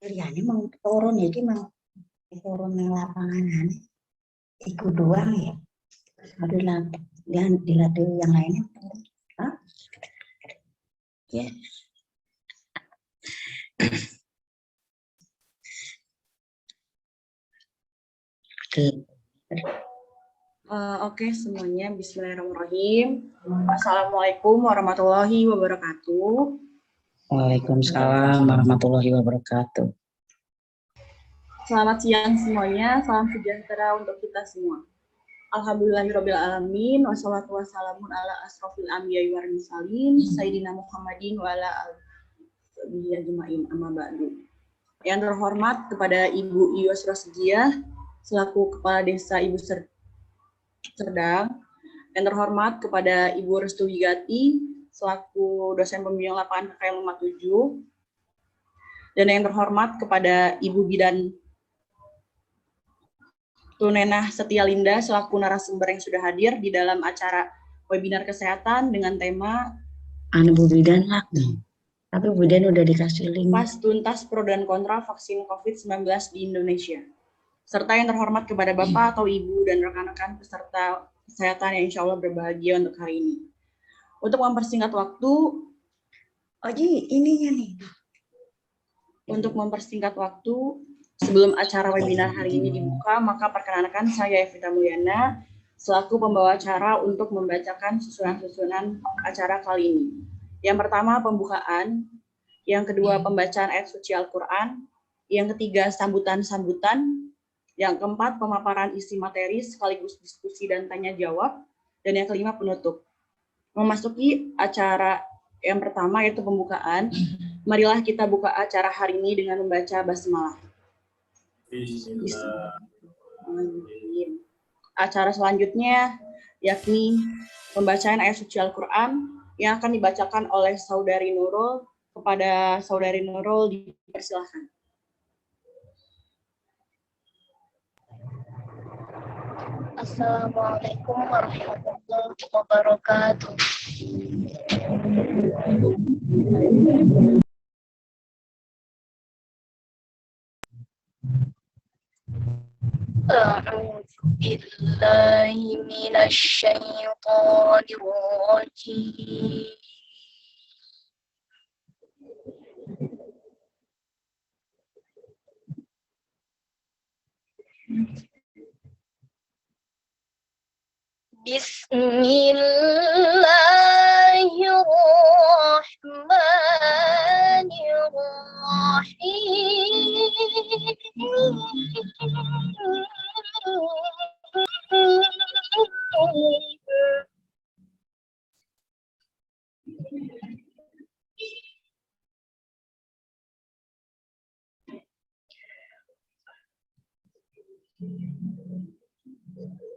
Liane mau turun ya, mau turun yang lapangan, ikut doang ya. Aduh, dilatih yang lainnya. Hah? Ya. Oke, semuanya. Bismillahirrahmanirrahim. Assalamualaikum warahmatullahi wabarakatuh. Waalaikumsalam warahmatullahi wabarakatuh. Selamat siang semuanya. Salam sejahtera untuk kita semua. Alhamdulillahirrabbilalamin. Wassalatu wassalamun ala asrofil anbiya'i wal mursalin. Sayyidina Muhammadin wa ala alihi ajma'in amma ba'du. Yang terhormat kepada Ibu Ios Rosdiah selaku Kepala Desa Ibu Serdang. Yang terhormat kepada Ibu Restu Wigati selaku dosen pembimbing lapangan KKN 57. Dan yang terhormat kepada Ibu Bidan Tunenah Setia Linda selaku narasumber yang sudah hadir di dalam acara webinar kesehatan dengan tema Bu Bidan lagi. Tapi Bu Bidan udah dikasih link. Pas tuntas pro dan kontra vaksin COVID-19 di Indonesia. Serta yang terhormat kepada Bapak atau Ibu dan rekan-rekan peserta kesehatan yang insya Allah berbahagia untuk hari ini. Untuk mempersingkat waktu, ininya nih. Untuk mempersingkat waktu, sebelum acara webinar hari ini dibuka, maka perkenalkan saya Evita Mulyana, selaku pembawa acara untuk membacakan susunan-susunan acara kali ini. Yang pertama, pembukaan. Yang kedua, pembacaan ayat suci Al-Quran. Yang ketiga, sambutan-sambutan. Yang keempat, pemaparan isi materi sekaligus diskusi dan tanya-jawab. Dan yang kelima, penutup. Memasuki acara yang pertama, yaitu pembukaan. Marilah kita buka acara hari ini dengan membaca basmalah. Bismillahirrahmanirrahim. Acara selanjutnya yakni pembacaan ayat suci Al-Quran yang akan dibacakan oleh Saudari Nurul. Kepada Saudari Nurul dipersilahkan. Assalamualaikum warahmatullahi wabarakatuh. A'udzu billahi minasy syaithanir rajim. Bismillahirrahmanirrahim.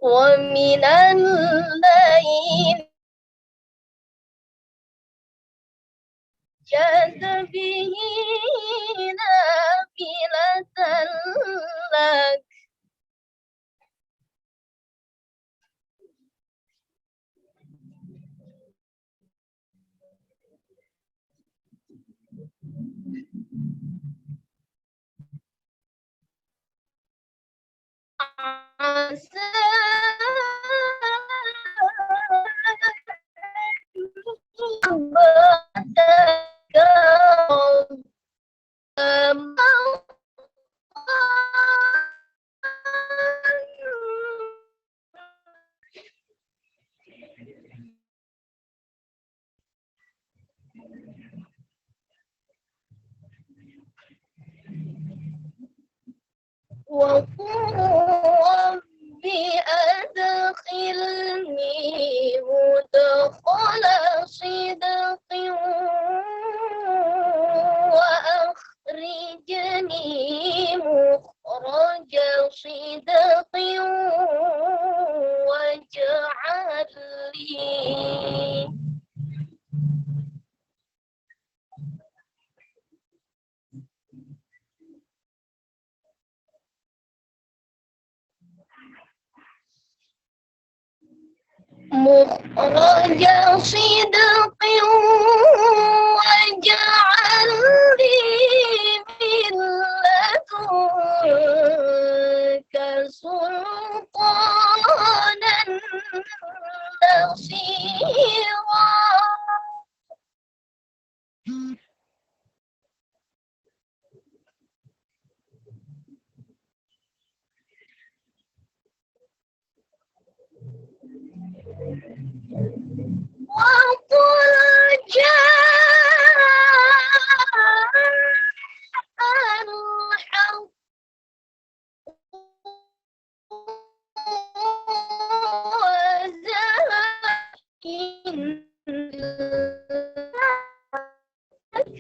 Wa minan lail jazbihi nafilatan lak asa وقل رب أدخلني مدخل صدق وأخرجني مخرج صدق واجعل لي مخرج صدق واجعل لي من لدنك سلطانا نصيرا. وقل جاء الحق وزهق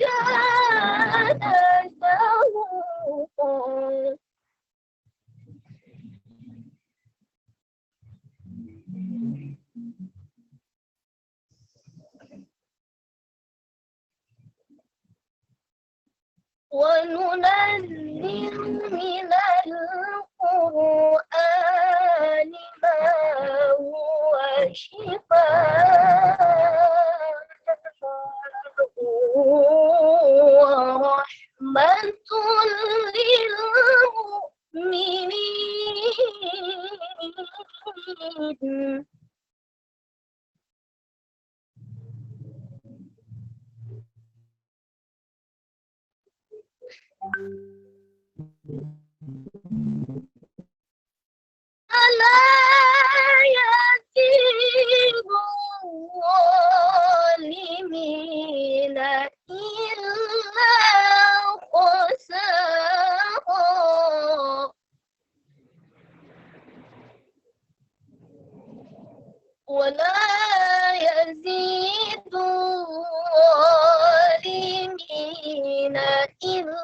كان زهوقا. وننزل من القرآن ما هو شفاء ورحمة للمؤمنين. ألا يزيد الظالمين إلا خسارا. ولا يزيد الظالمين إلا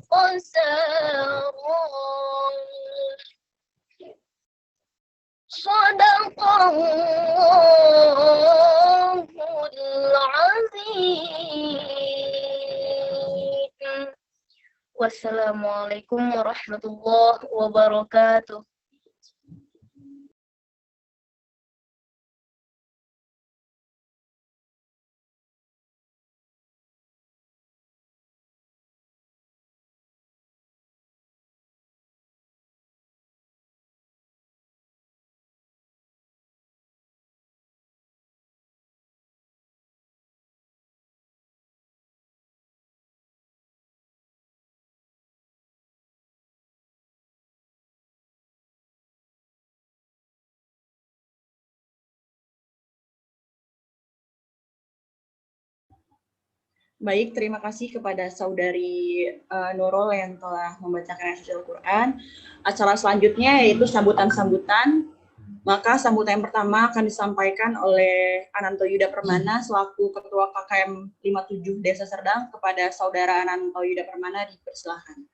خسارا. صدق الله العظيم. Wassalamualaikum warahmatullahi wabarakatuh. Baik, terima kasih kepada Saudari Nurul yang telah membacakan ayat suci Al-Quran. Acara selanjutnya yaitu sambutan-sambutan. Maka sambutan yang pertama akan disampaikan oleh Ananto Yuda Permana selaku Ketua KKM 57 Desa Serdang. Kepada Saudara Ananto Yuda Permana dipersilahkan.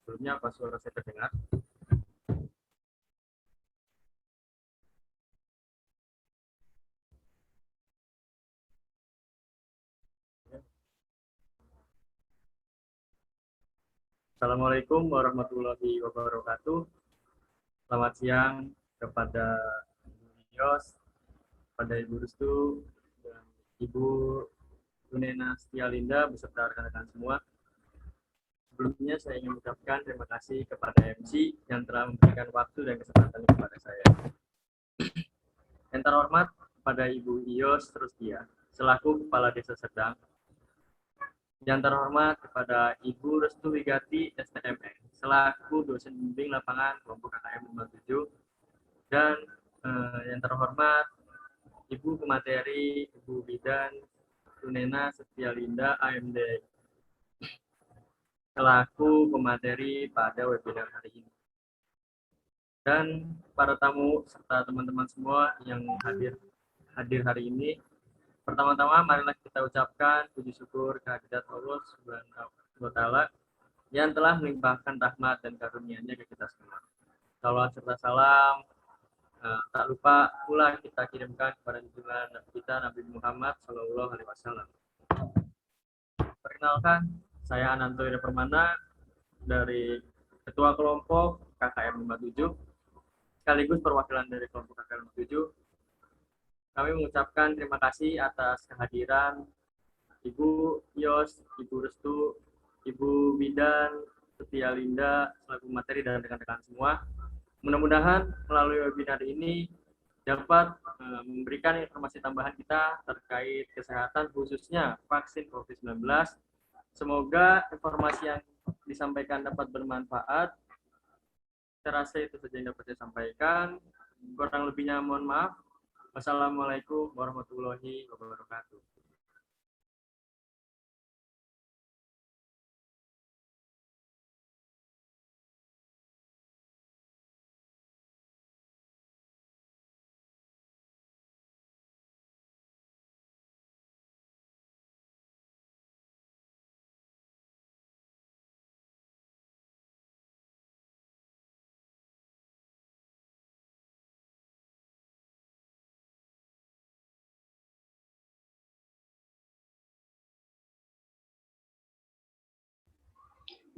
Sebelumnya apa suara saya terdengar? Assalamualaikum warahmatullahi wabarakatuh. Selamat siang kepada Ibu Yos, kepada Ibu Restu, dan Ibu Tunena Setialinda beserta rekan-rekan semua. Sebelumnya saya ingin mengucapkan terima kasih kepada MC yang telah memberikan waktu dan kesempatan kepada saya. Yang terhormat kepada Ibu Yos Rustia selaku Kepala Desa Serdang. Yang terhormat kepada Ibu Restu Wigati STMN selaku dosen bimbing lapangan kelompok KKM 57, dan yang terhormat Ibu Pemateri Ibu Bidan Tunena Setialinda AMD selaku pemateri pada webinar hari ini, dan para tamu serta teman-teman semua yang hadir hari ini. Pertama-tama marilah kita ucapkan puji syukur kehadirat Allah Subhanahu wa Ta'ala yang telah melimpahkan rahmat dan karunia-Nya ke kita semua. Salawat serta salam tak lupa pula kita kirimkan kepada junjungan Nabi kita Nabi Muhammad Sallallahu Alaihi Wasallam. Perkenalkan, saya Ananto Ida Permana dari Ketua Kelompok KKM 57, sekaligus perwakilan dari kelompok KKM 57. Kami mengucapkan terima kasih atas kehadiran Ibu Yos, Ibu Restu, Ibu Bidan, Setia Linda, selaku materi dan rekan-rekan semua. Mudah-mudahan melalui webinar ini dapat memberikan informasi tambahan kita terkait kesehatan, khususnya vaksin COVID-19. Semoga informasi yang disampaikan dapat bermanfaat. Saya rasa itu saja yang dapat saya sampaikan. Kurang lebihnya mohon maaf. Wassalamualaikum warahmatullahi wabarakatuh.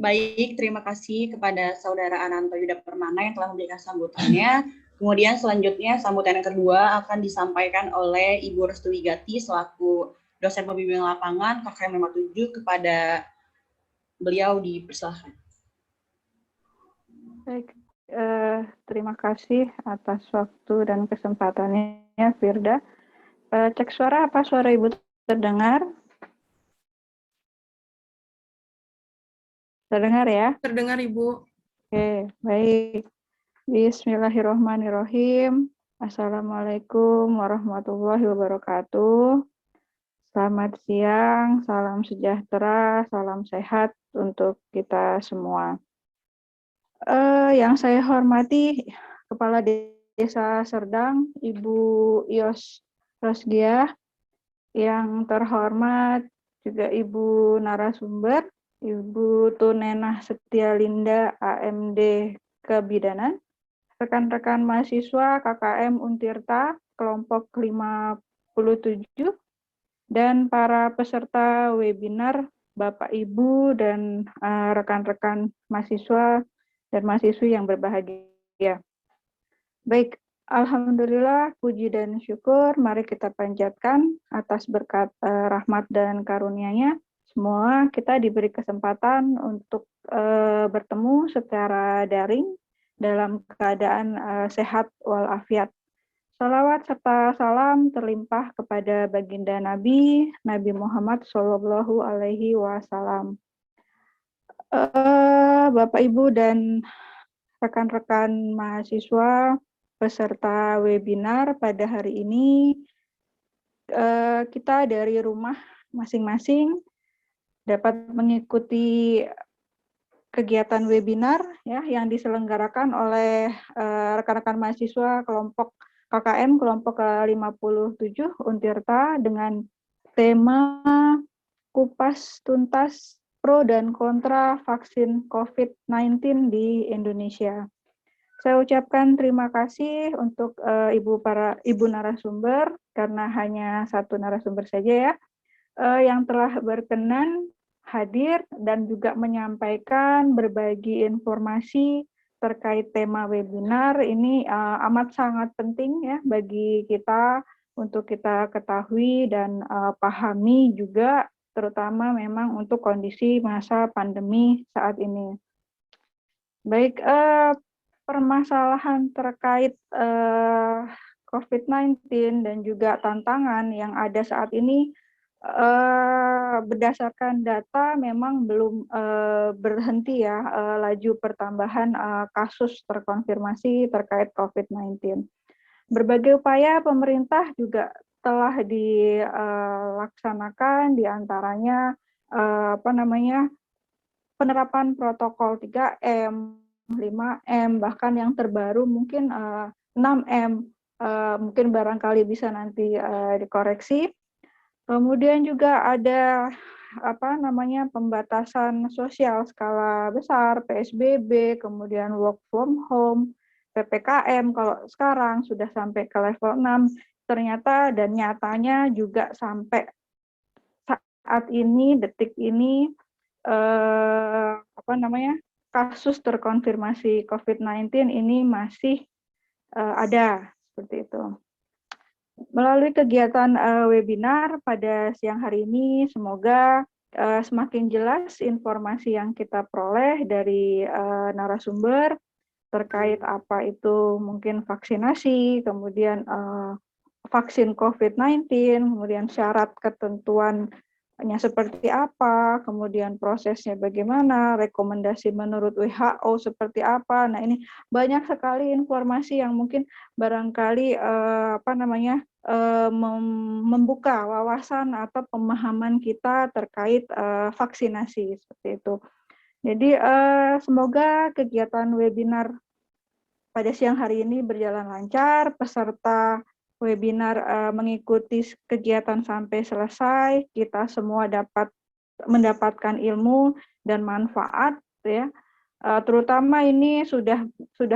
Baik, terima kasih kepada Saudara Ananto Yuda Permana yang telah memberikan sambutannya. Kemudian selanjutnya sambutan yang kedua akan disampaikan oleh Ibu Restu Wigati selaku dosen pembimbing lapangan KKM 57. Kepada beliau dipersilahkan. Baik, terima kasih atas waktu dan kesempatannya, Firda. Cek suara, apa suara Ibu terdengar? Terdengar ya? Terdengar, Ibu. Oke, baik. Bismillahirrahmanirrahim. Assalamualaikum warahmatullahi wabarakatuh. Selamat siang, salam sejahtera, salam sehat untuk kita semua. Yang saya hormati Kepala Desa Serdang, Ibu Yos Rosdiah, yang terhormat juga Ibu narasumber, Ibu Tunenah Setia Linda, AMD Kebidanan, rekan-rekan mahasiswa KKM Untirta, kelompok 57, dan para peserta webinar, Bapak, Ibu, dan rekan-rekan mahasiswa dan mahasiswi yang berbahagia. Baik, alhamdulillah, puji dan syukur mari kita panjatkan atas berkat rahmat dan karunia-Nya. Semua kita diberi kesempatan untuk bertemu secara daring dalam keadaan sehat walafiat. Salawat serta salam terlimpah kepada baginda Nabi Muhammad Shallallahu Alaihi Wasallam. Bapak, Ibu, dan rekan-rekan mahasiswa peserta webinar pada hari ini, kita dari rumah masing-masing dapat mengikuti kegiatan webinar ya yang diselenggarakan oleh rekan-rekan mahasiswa kelompok KKM kelompok ke-57 Untirta dengan tema kupas tuntas pro dan kontra vaksin COVID-19 di Indonesia. Saya ucapkan terima kasih untuk ibu narasumber, karena hanya satu narasumber saja ya, yang telah berkenan hadir dan juga menyampaikan berbagi informasi terkait tema webinar ini amat sangat penting ya bagi kita untuk kita ketahui dan pahami juga, terutama memang untuk kondisi masa pandemi saat ini. Baik, permasalahan terkait COVID-19 dan juga tantangan yang ada saat ini berdasarkan data memang belum berhenti ya laju pertambahan kasus terkonfirmasi terkait COVID-19. Berbagai upaya pemerintah juga telah dilaksanakan, diantaranya penerapan protokol 3M, 5M, bahkan yang terbaru mungkin 6M, mungkin barangkali bisa nanti dikoreksi. Kemudian juga ada pembatasan sosial skala besar, PSBB, kemudian work from home, PPKM, kalau sekarang sudah sampai ke level 6, ternyata dan nyatanya juga sampai saat saat ini, detik ini, kasus terkonfirmasi COVID-19 ini masih ada, seperti itu. Melalui kegiatan webinar pada siang hari ini, semoga semakin jelas informasi yang kita peroleh dari narasumber terkait apa itu mungkin vaksinasi, kemudian vaksin COVID-19, kemudian syarat ketentuannya seperti apa, kemudian prosesnya bagaimana, rekomendasi menurut WHO seperti apa. Nah, ini banyak sekali informasi yang mungkin barangkali membuka wawasan atau pemahaman kita terkait vaksinasi seperti itu. Jadi semoga kegiatan webinar pada siang hari ini berjalan lancar, peserta webinar mengikuti kegiatan sampai selesai, kita semua dapat mendapatkan ilmu dan manfaat, ya. Terutama ini sudah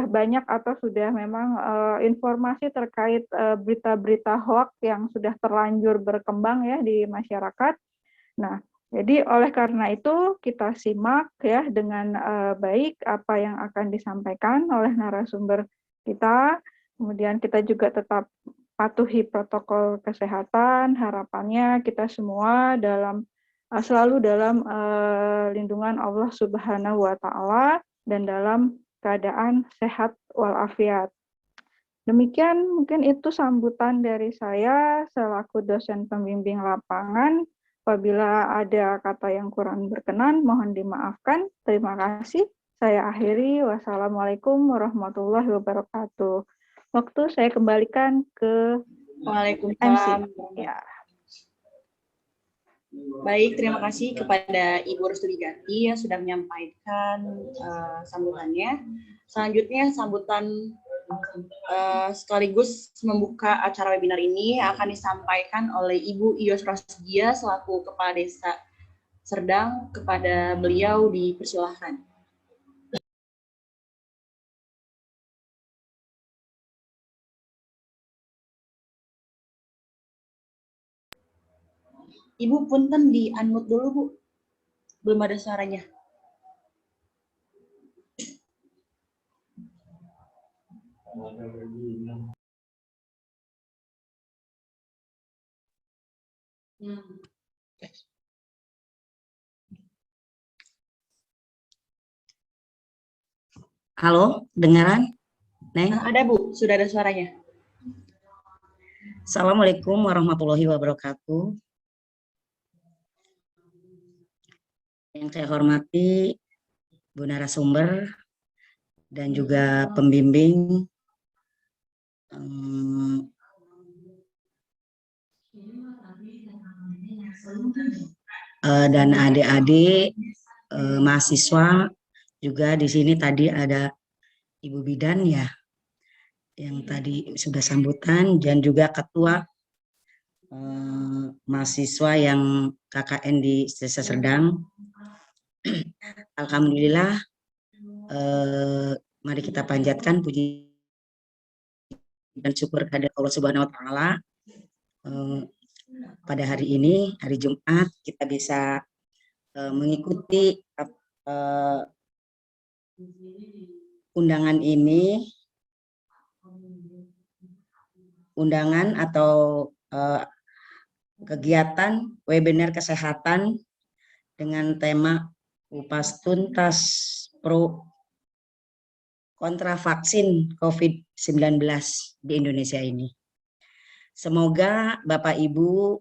banyak atau sudah memang informasi terkait berita-berita hoax yang sudah terlanjur berkembang ya di masyarakat. Nah, jadi oleh karena itu kita simak ya dengan baik apa yang akan disampaikan oleh narasumber kita. Kemudian kita juga tetap patuhi protokol kesehatan. Harapannya kita semua selalu dalam lindungan Allah Subhanahu wa Ta'ala dan dalam keadaan sehat walafiat. Demikian mungkin itu sambutan dari saya selaku dosen pembimbing lapangan. Apabila ada kata yang kurang berkenan, mohon dimaafkan. Terima kasih. Saya akhiri. Wassalamualaikum warahmatullahi wabarakatuh. Waktu saya kembalikan ke Waalaikumsalam. Ya. Baik, terima kasih kepada Ibu Rustudijati yang sudah menyampaikan sambutannya. Selanjutnya sambutan sekaligus membuka acara webinar ini akan disampaikan oleh Ibu Iyos Rosdia selaku Kepala Desa Serdang. Kepada beliau dipersilahkan. Ibu punten di unmute dulu, Bu. Belum ada suaranya. Halo, dengaran? Neng? Ada, Bu. Sudah ada suaranya. Assalamualaikum warahmatullahi wabarakatuh. Yang saya hormati Bu narasumber dan juga pembimbing, dan adik-adik mahasiswa juga di sini. Tadi ada Ibu Bidan ya yang tadi sudah sambutan, dan juga ketua mahasiswa yang KKN di Desa Serdang. Alhamdulillah, mari kita panjatkan puji dan syukur kepada Allah Subhanahu wa Ta'ala. Pada hari ini, hari Jumat, kita bisa mengikuti undangan ini, undangan atau kegiatan webinar kesehatan dengan tema Kupas Tuntas Pro kontra vaksin COVID-19 di Indonesia ini. Semoga Bapak Ibu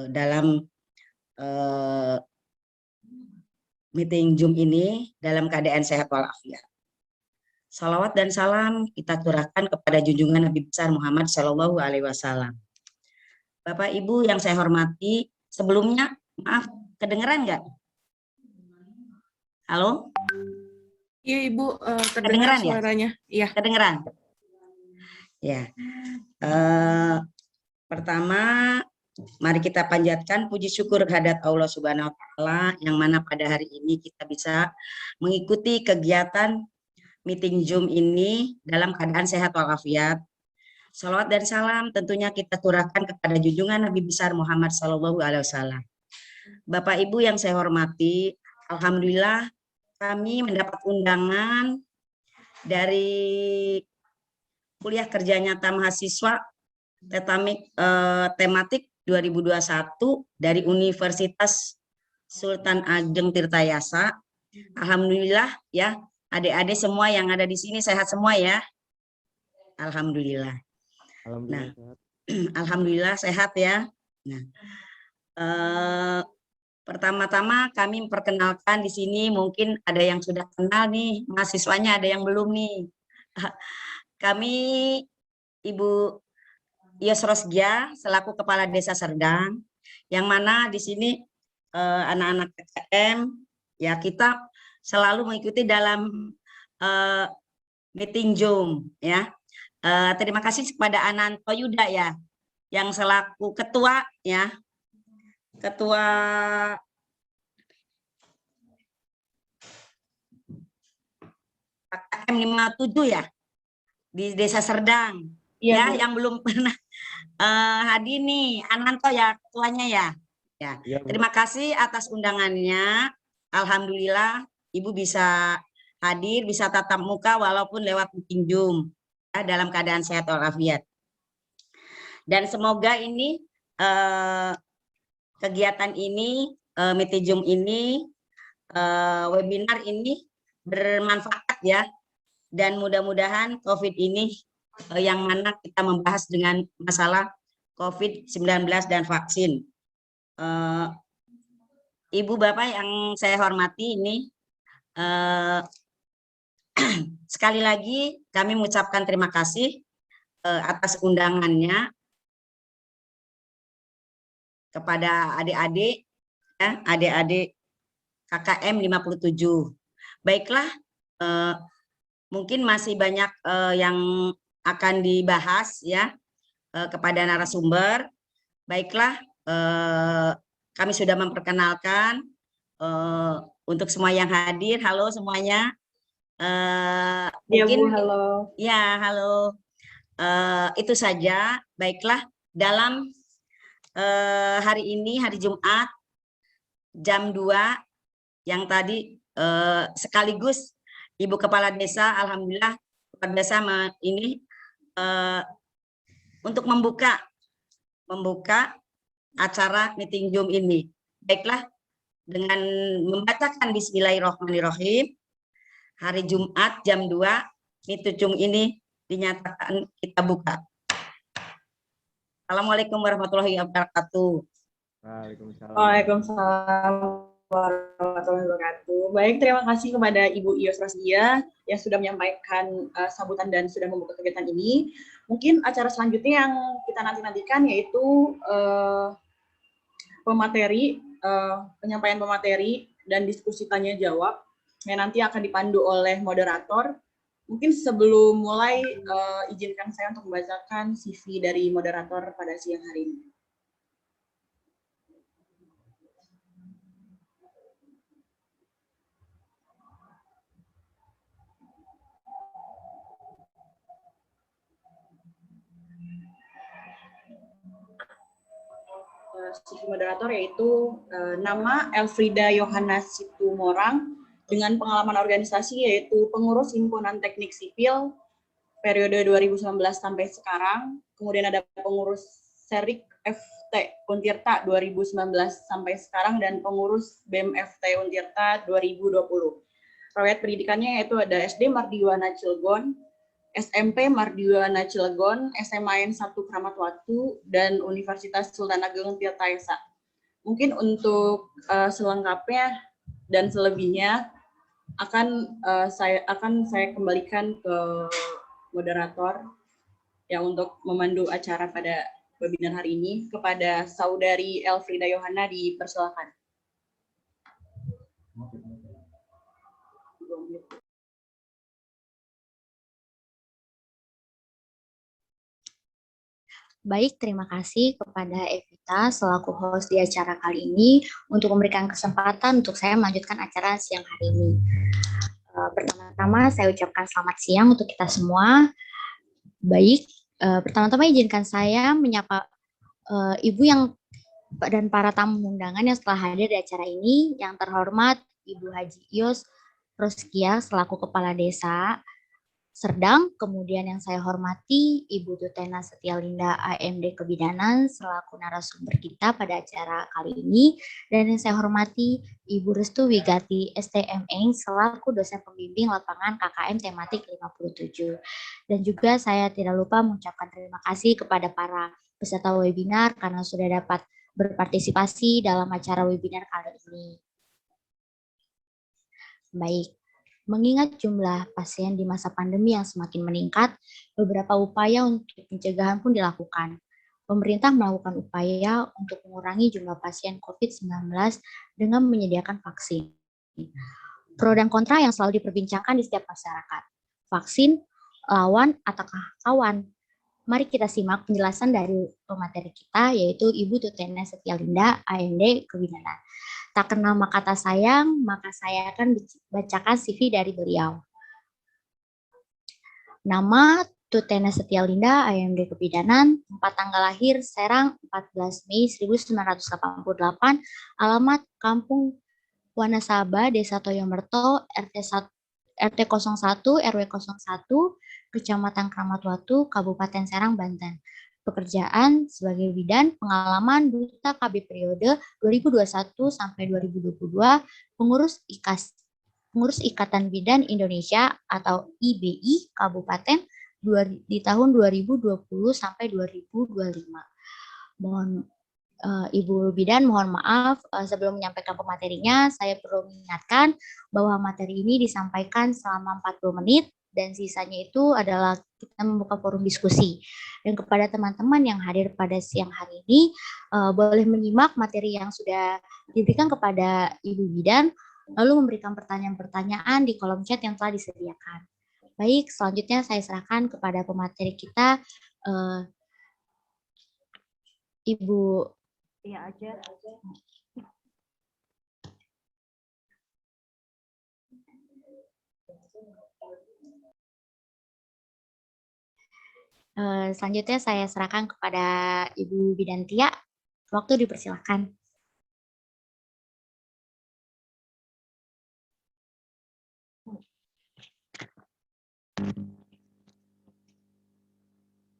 dalam meeting Zoom ini dalam keadaan sehat walafiat. Salawat dan salam kita curahkan kepada junjungan Nabi besar Muhammad Shallallahu Alaihi Wasallam. Bapak Ibu yang saya hormati, sebelumnya maaf, kedengeran nggak? Halo? Iya Ibu, Kedengeran ya? suaranya. Iya. Kedengeran? Ya. Pertama, mari kita panjatkan puji syukur kehadirat Allah Subhanahu wa Ta'ala yang mana pada hari ini kita bisa mengikuti kegiatan meeting Zoom ini dalam keadaan sehat walafiat. Salawat dan salam tentunya kita curahkan kepada junjungan Nabi besar Muhammad Sallallahu Alaihi Wasallam. Bapak Ibu yang saya hormati, alhamdulillah kami mendapat undangan dari kuliah kerja nyata mahasiswa tematik 2021 dari Universitas Sultan Ageng Tirtayasa. Alhamdulillah ya, adik-adik semua yang ada di sini sehat semua ya. Alhamdulillah. Alhamdulillah Nah, sehat. alhamdulillah sehat ya. Nah, pertama-tama kami memperkenalkan di sini, mungkin ada yang sudah kenal nih, mahasiswanya ada yang belum nih. Kami Ibu Yos Rosgia selaku Kepala Desa Serdang, yang mana di sini anak-anak KKM ya kita selalu mengikuti dalam meeting Zoom ya. Terima kasih kepada Ananto Yuda ya yang selaku ketua ya. Ketua KKM 57 ya di Desa Serdang. Iya, Ya, yang belum pernah hadir nih, Ananto ya ketuanya ya. Ya, Iya, Bu. terima kasih atas undangannya. Alhamdulillah Ibu bisa hadir, bisa tatap muka walaupun lewat meeting Zoom ya, dalam keadaan sehat walafiat. Dan semoga ini kegiatan ini, meeting Zoom ini, webinar ini bermanfaat ya. Dan mudah-mudahan COVID ini yang mana kita membahas dengan masalah COVID-19 dan vaksin. Ibu Bapak yang saya hormati ini, sekali lagi kami mengucapkan terima kasih atas undangannya kepada adik-adik, ya, adik-adik KKM 57. Baiklah, mungkin masih banyak yang akan dibahas ya kepada narasumber. Baiklah, kami sudah memperkenalkan untuk semua yang hadir. Halo semuanya. Iya, Mungkin Bu, halo. ya halo. Itu saja. Baiklah, dalam hari ini hari Jumat jam 2 yang tadi sekaligus Ibu Kepala Desa, alhamdulillah Kepala Desa ini untuk membuka acara meeting Zoom ini. Baiklah, dengan membacakan Bismillahirrahmanirrahim, hari Jumat jam 2 meeting Zoom ini dinyatakan kita buka. Assalamualaikum warahmatullahi wabarakatuh. Waalaikumsalam. Waalaikumsalam warahmatullahi wabarakatuh. Baik, terima kasih kepada Ibu Yos Rosgia yang sudah menyampaikan sambutan dan sudah membuka kegiatan ini. Mungkin acara selanjutnya yang kita nantikan yaitu penyampaian pemateri dan diskusi tanya jawab yang nanti akan dipandu oleh moderator. Mungkin sebelum mulai, izinkan saya untuk membacakan CV dari moderator pada siang hari ini. CV moderator yaitu nama Elfrida Yohana Situmorang dengan pengalaman organisasi yaitu pengurus himpunan teknik sipil periode 2019 sampai sekarang, kemudian ada pengurus Serik FT Untirta 2019 sampai sekarang dan pengurus BEM FT Untirta 2020. Riwayat pendidikannya yaitu ada SD Mardiwana Cilegon, SMP Mardiwana Cilegon, SMA N1 Kramat Watu, dan Universitas Sultan Ageng Tirtayasa. Mungkin untuk selengkapnya dan selebihnya akan saya kembalikan ke moderator yang untuk memandu acara pada webinar hari ini, kepada Saudari Elfrida Yohana, dipersilakan. Baik, terima kasih kepada Evita selaku host di acara kali ini untuk memberikan kesempatan untuk saya melanjutkan acara siang hari ini. Pertama-tama saya ucapkan selamat siang untuk kita semua. Baik, pertama-tama izinkan saya menyapa Ibu yang dan para tamu undangan yang telah hadir di acara ini, yang terhormat Ibu Haji Yos Ruskia selaku Kepala Desa Serdang, kemudian yang saya hormati Ibu Tutena Setialinda AMD Kebidanan selaku narasumber kita pada acara kali ini, dan yang saya hormati Ibu Restu Wigati STME selaku dosen pembimbing lapangan KKM tematik 57. Dan juga saya tidak lupa mengucapkan terima kasih kepada para peserta webinar karena sudah dapat berpartisipasi dalam acara webinar kali ini. Baik. Mengingat jumlah pasien di masa pandemi yang semakin meningkat, beberapa upaya untuk pencegahan pun dilakukan. Pemerintah melakukan upaya untuk mengurangi jumlah pasien COVID-19 dengan menyediakan vaksin. Pro dan kontra yang selalu diperbincangkan di setiap masyarakat. Vaksin, lawan, ataukah kawan? Mari kita simak penjelasan dari pemateri kita, yaitu Ibu Tutena Setialinda, AMD Kebidanan. Tak kenal maka tak sayang, maka saya akan bacakan CV dari beliau. Nama Tutena Setialinda, AMD Kebidanan, tempat tanggal lahir Serang 14 Mei 1988, alamat Kampung Wanasaba, Desa Toyomerto, RT 01, RW 01, Kecamatan Kramatwatu, Kabupaten Serang, Banten. Pekerjaan sebagai bidan, pengalaman duta KB periode 2021 sampai 2022, pengurus Ikatan Bidan Indonesia atau IBI Kabupaten di tahun 2020 sampai 2025. Mohon Ibu Bidan, mohon maaf sebelum menyampaikan pematerinya, saya perlu mengingatkan bahwa materi ini disampaikan selama 40 menit dan sisanya itu adalah kita membuka forum diskusi. Dan kepada teman-teman yang hadir pada siang hari ini, boleh menyimak materi yang sudah diberikan kepada Ibu Bidan, lalu memberikan pertanyaan-pertanyaan di kolom chat yang telah disediakan. Baik, selanjutnya saya serahkan kepada pemateri kita, Ibu Tia aja. Selanjutnya saya serahkan kepada Ibu Bidan Tia. Waktu dipersilakan.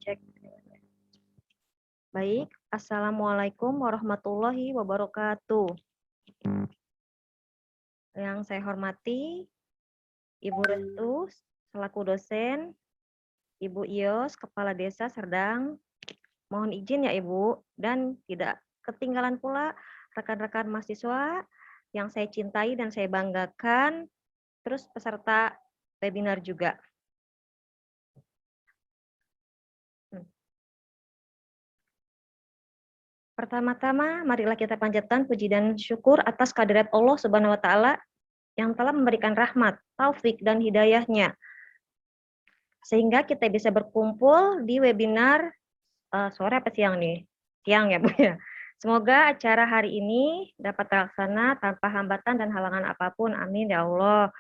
Cek. Baik, Assalamualaikum warahmatullahi wabarakatuh. Yang saya hormati Ibu Restu selaku dosen, Ibu Ios, Kepala Desa Serdang, mohon izin ya Ibu, dan tidak ketinggalan pula rekan-rekan mahasiswa yang saya cintai dan saya banggakan, terus peserta webinar juga. Pertama-tama, marilah kita panjatkan puji dan syukur atas kehadirat Allah Subhanahu wa Ta'ala yang telah memberikan rahmat, taufik, dan hidayahnya sehingga kita bisa berkumpul di webinar sore apa siang nih? Siang ya Bu ya. Semoga acara hari ini dapat terlaksana tanpa hambatan dan halangan apapun. Amin ya Allah.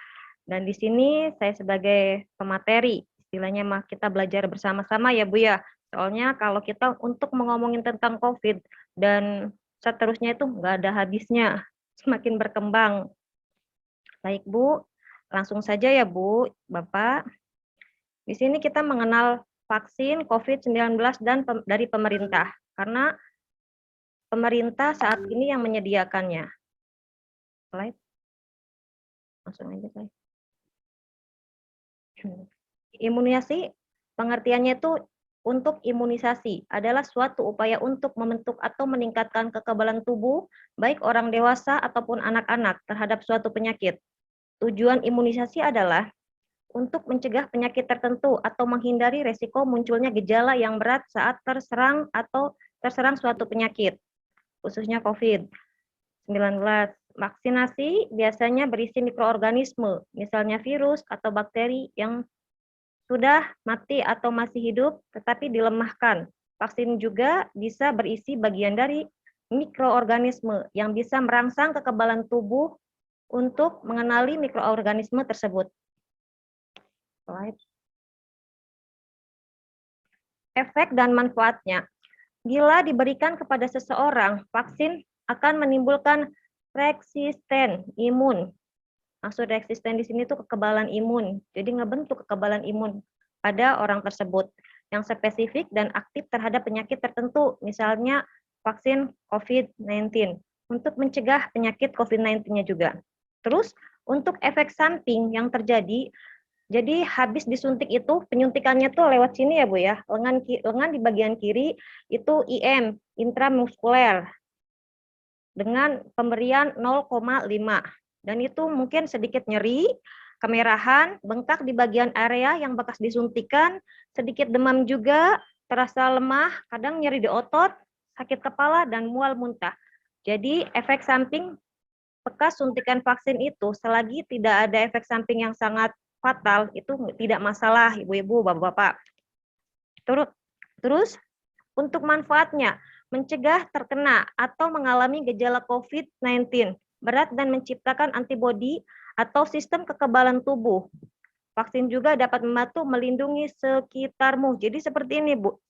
Dan di sini saya sebagai pemateri, istilahnya mah kita belajar bersama-sama ya Bu ya. Soalnya kalau kita untuk ngomongin tentang COVID dan seterusnya itu nggak ada habisnya, semakin berkembang. Baik Bu, langsung saja ya Bu, Bapak. Di sini kita mengenal vaksin COVID-19 dan dari pemerintah, karena pemerintah saat ini yang menyediakannya. Slide. Langsung aja saya. Imunisasi, pengertiannya itu untuk imunisasi adalah suatu upaya untuk membentuk atau meningkatkan kekebalan tubuh, baik orang dewasa ataupun anak-anak terhadap suatu penyakit. Tujuan imunisasi adalah untuk mencegah penyakit tertentu atau menghindari resiko munculnya gejala yang berat saat terserang suatu penyakit, khususnya COVID-19. Vaksinasi biasanya berisi mikroorganisme, misalnya virus atau bakteri yang sudah mati atau masih hidup tetapi dilemahkan. Vaksin juga bisa berisi bagian dari mikroorganisme yang bisa merangsang kekebalan tubuh untuk mengenali mikroorganisme tersebut. Efek dan manfaatnya. bila diberikan kepada seseorang, vaksin akan menimbulkan resisten imun. Maksud resisten di sini tuh kekebalan imun. Jadi ngebentuk kekebalan imun pada orang tersebut yang spesifik dan aktif terhadap penyakit tertentu, misalnya vaksin COVID-19 untuk mencegah penyakit COVID-19-nya juga. Terus untuk efek samping yang terjadi, jadi habis disuntik itu penyuntikannya tuh lewat sini ya Bu ya, lengan di bagian kiri itu IM, intramuskuler, dengan pemberian 0,5. Dan itu mungkin sedikit nyeri, kemerahan, bengkak di bagian area yang bekas disuntikan, sedikit demam juga, terasa lemah, kadang nyeri di otot, sakit kepala, dan mual muntah. Jadi efek samping bekas suntikan vaksin itu selagi tidak ada efek samping yang sangat fatal, itu tidak masalah ibu-ibu, bapak-bapak. Terus untuk manfaatnya, mencegah terkena atau mengalami gejala COVID-19 berat dan menciptakan antibodi atau sistem kekebalan tubuh. Vaksin juga dapat membantu melindungi sekitarmu. Jadi seperti ini, Bu.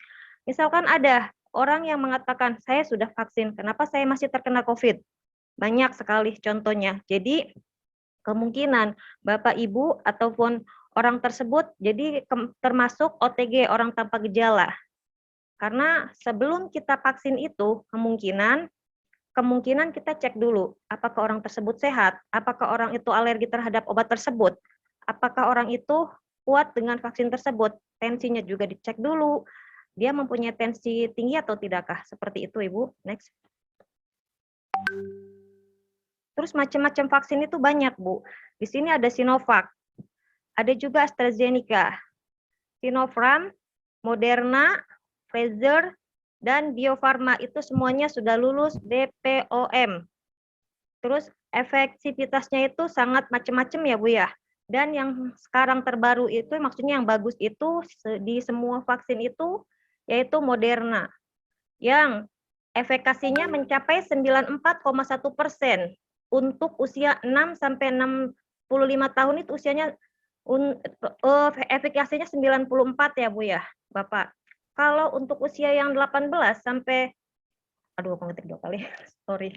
Misalkan ada orang yang mengatakan, saya sudah vaksin, kenapa saya masih terkena COVID? Banyak sekali contohnya. Jadi kemungkinan Bapak Ibu ataupun orang tersebut jadi termasuk OTG, orang tanpa gejala. Karena sebelum kita vaksin itu kemungkinan kita cek dulu apakah orang tersebut sehat, apakah orang itu alergi terhadap obat tersebut, apakah orang itu kuat dengan vaksin tersebut, tensinya juga dicek dulu, dia mempunyai tensi tinggi atau tidakkah, seperti itu Ibu. Next. Terus macam-macam vaksin itu banyak Bu. Di sini ada Sinovac, ada juga AstraZeneca, Sinopharm, Moderna, Pfizer, dan Bio Farma itu semuanya sudah lulus BPOM. Terus efektivitasnya itu sangat macam-macam ya Bu ya. Dan yang sekarang terbaru itu maksudnya yang bagus itu di semua vaksin itu yaitu Moderna. Yang efikasinya mencapai 94,1% untuk usia 6 sampai 65 tahun itu usianya efikasinya 94 ya Bu ya, Bapak. Kalau untuk usia yang 18 sampai, aduh aku ngetik 2 kali, sorry.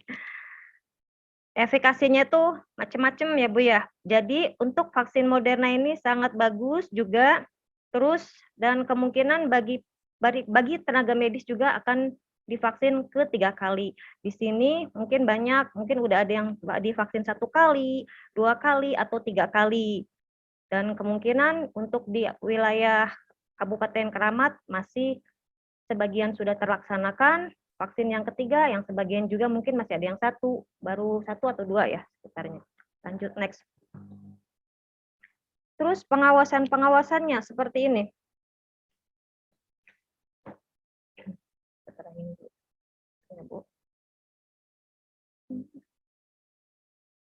Efikasinya tuh macam-macam ya Bu ya. Jadi untuk vaksin Moderna ini sangat bagus juga. Terus dan kemungkinan bagi tenaga medis juga akan divaksin ke-3 kali. Di sini mungkin banyak, mungkin udah ada yang divaksin 1 kali, 2 kali, atau 3 kali. Dan kemungkinan untuk di wilayah Kabupaten Keramat masih sebagian sudah terlaksanakan vaksin yang ketiga, yang sebagian juga mungkin masih ada yang baru 1 atau 2 ya sekitarnya. Lanjut next. Terus pengawasannya seperti ini.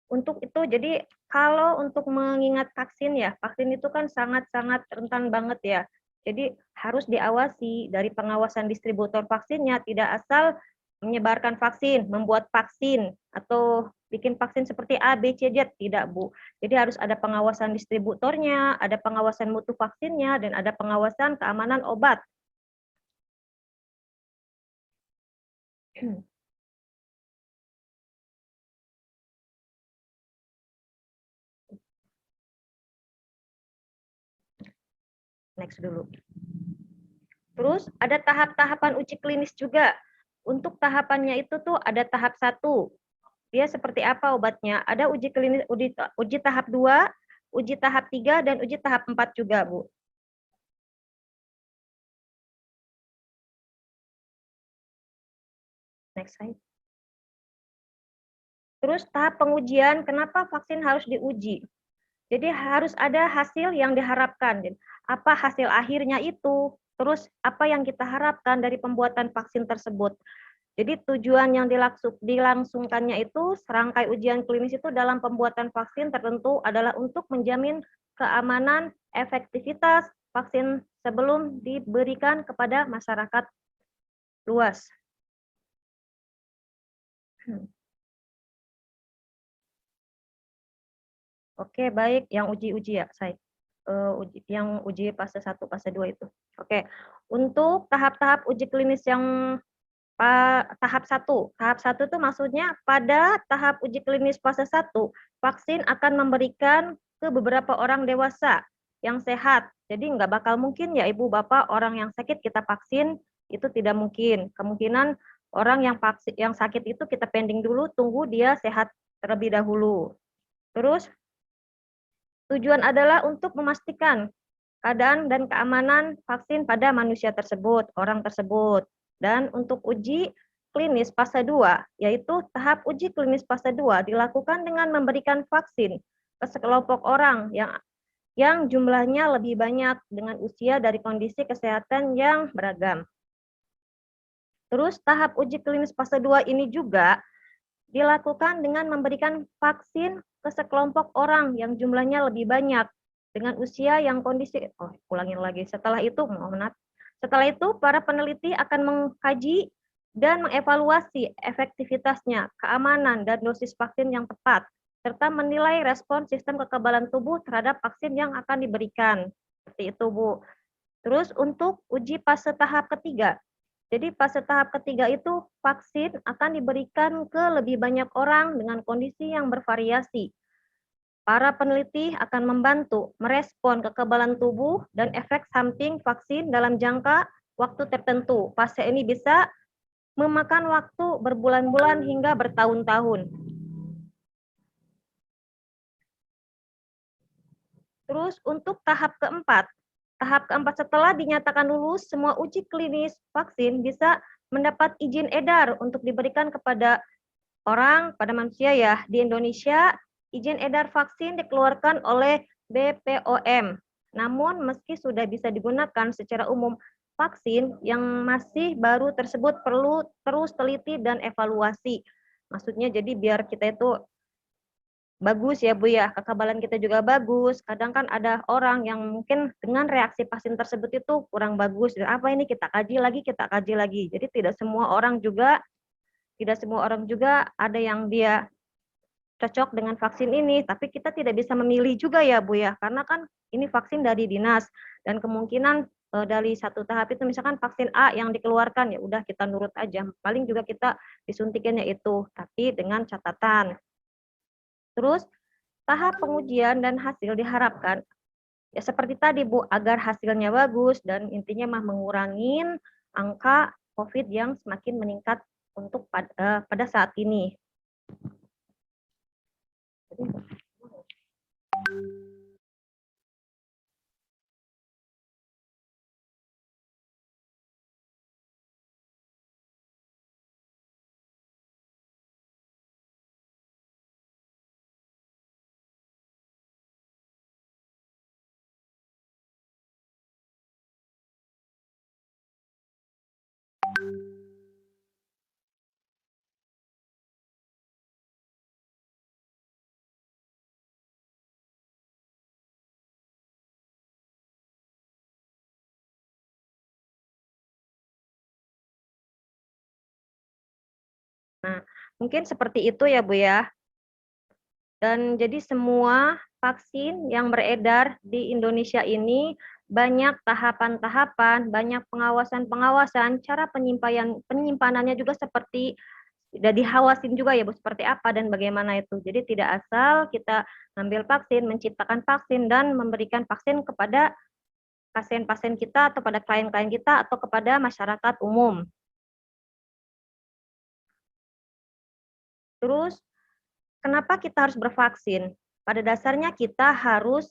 Untuk itu, jadi kalau untuk mengingat vaksin ya, vaksin itu kan sangat-sangat rentan banget ya. Jadi harus diawasi dari pengawasan distributor vaksinnya, tidak asal menyebarkan vaksin, membuat vaksin, atau bikin vaksin seperti A, B, C, Z, tidak Bu. Jadi harus ada pengawasan distributornya, ada pengawasan mutu vaksinnya, dan ada pengawasan keamanan obat. Next dulu. Terus ada tahap-tahapan uji klinis juga. Untuk tahapannya itu tuh ada tahap 1. Dia seperti apa obatnya? Ada uji klinis, uji tahap 2, uji tahap 3, dan uji tahap 4 juga, Bu. Next slide. Terus tahap pengujian, kenapa vaksin harus diuji? Jadi harus ada hasil yang diharapkan. Apa hasil akhirnya itu? Terus apa yang kita harapkan dari pembuatan vaksin tersebut? Jadi tujuan yang dilangsungkannya itu serangkai ujian klinis itu dalam pembuatan vaksin tertentu adalah untuk menjamin keamanan, efektivitas vaksin sebelum diberikan kepada masyarakat luas. Oke, baik. Yang uji ya, saya. Yang uji fase 1, fase 2 itu. Oke. Untuk tahap-tahap uji klinis yang tahap 1. Tahap 1 itu maksudnya pada tahap uji klinis fase 1, vaksin akan memberikan ke beberapa orang dewasa yang sehat. Jadi nggak bakal mungkin ya Ibu Bapak orang yang sakit kita vaksin, itu tidak mungkin. Kemungkinan orang yang sakit itu kita pending dulu, tunggu dia sehat terlebih dahulu. Terus tujuan adalah untuk memastikan keadaan dan keamanan vaksin pada manusia tersebut, orang tersebut. Dan untuk uji klinis fase 2, yaitu tahap uji klinis fase 2 dilakukan dengan memberikan vaksin ke sekelompok orang yang jumlahnya lebih banyak dengan usia dari kondisi kesehatan yang beragam. Terus tahap uji klinis fase 2 ini juga dilakukan dengan memberikan vaksin ke sekelompok orang yang jumlahnya lebih banyak dengan usia yang setelah itu para peneliti akan mengkaji dan mengevaluasi efektivitasnya, keamanan dan dosis vaksin yang tepat, serta menilai respon sistem kekebalan tubuh terhadap vaksin yang akan diberikan. Seperti itu, Bu. Terus untuk uji fase tahap ketiga. Jadi fase tahap ketiga itu vaksin akan diberikan ke lebih banyak orang dengan kondisi yang bervariasi. Para peneliti akan membantu merespon kekebalan tubuh dan efek samping vaksin dalam jangka waktu tertentu. Fase ini bisa memakan waktu berbulan-bulan hingga bertahun-tahun. Terus untuk tahap keempat setelah dinyatakan lulus semua uji klinis vaksin bisa mendapat izin edar untuk diberikan kepada pada manusia ya. Di Indonesia, izin edar vaksin dikeluarkan oleh BPOM. Namun meski sudah bisa digunakan secara umum, vaksin yang masih baru tersebut perlu terus teliti dan evaluasi. Maksudnya jadi biar kita itu bagus ya Bu ya, kekebalan kita juga bagus. Kadang kan ada orang yang mungkin dengan reaksi vaksin tersebut itu kurang bagus. Apa ini kita kaji lagi. Jadi tidak semua orang juga ada yang dia cocok dengan vaksin ini, tapi kita tidak bisa memilih juga ya Bu ya, karena kan ini vaksin dari dinas dan kemungkinan dari satu tahap itu misalkan vaksin A yang dikeluarkan ya udah kita nurut aja, paling juga kita disuntikannya itu, tapi dengan catatan. Terus tahap pengujian dan hasil diharapkan ya seperti tadi Bu, agar hasilnya bagus dan intinya mah mengurangin angka COVID yang semakin meningkat untuk pada saat ini. Nah, mungkin seperti itu ya Bu ya. Dan jadi semua vaksin yang beredar di Indonesia ini banyak tahapan-tahapan, banyak pengawasan-pengawasan, cara penyimpanannya juga seperti udah dihawasin juga ya Bu, seperti apa dan bagaimana itu. Jadi tidak asal kita ngambil vaksin, menciptakan vaksin dan memberikan vaksin kepada pasien-pasien kita atau pada klien-klien kita atau kepada masyarakat umum. Terus, kenapa kita harus bervaksin? Pada dasarnya kita harus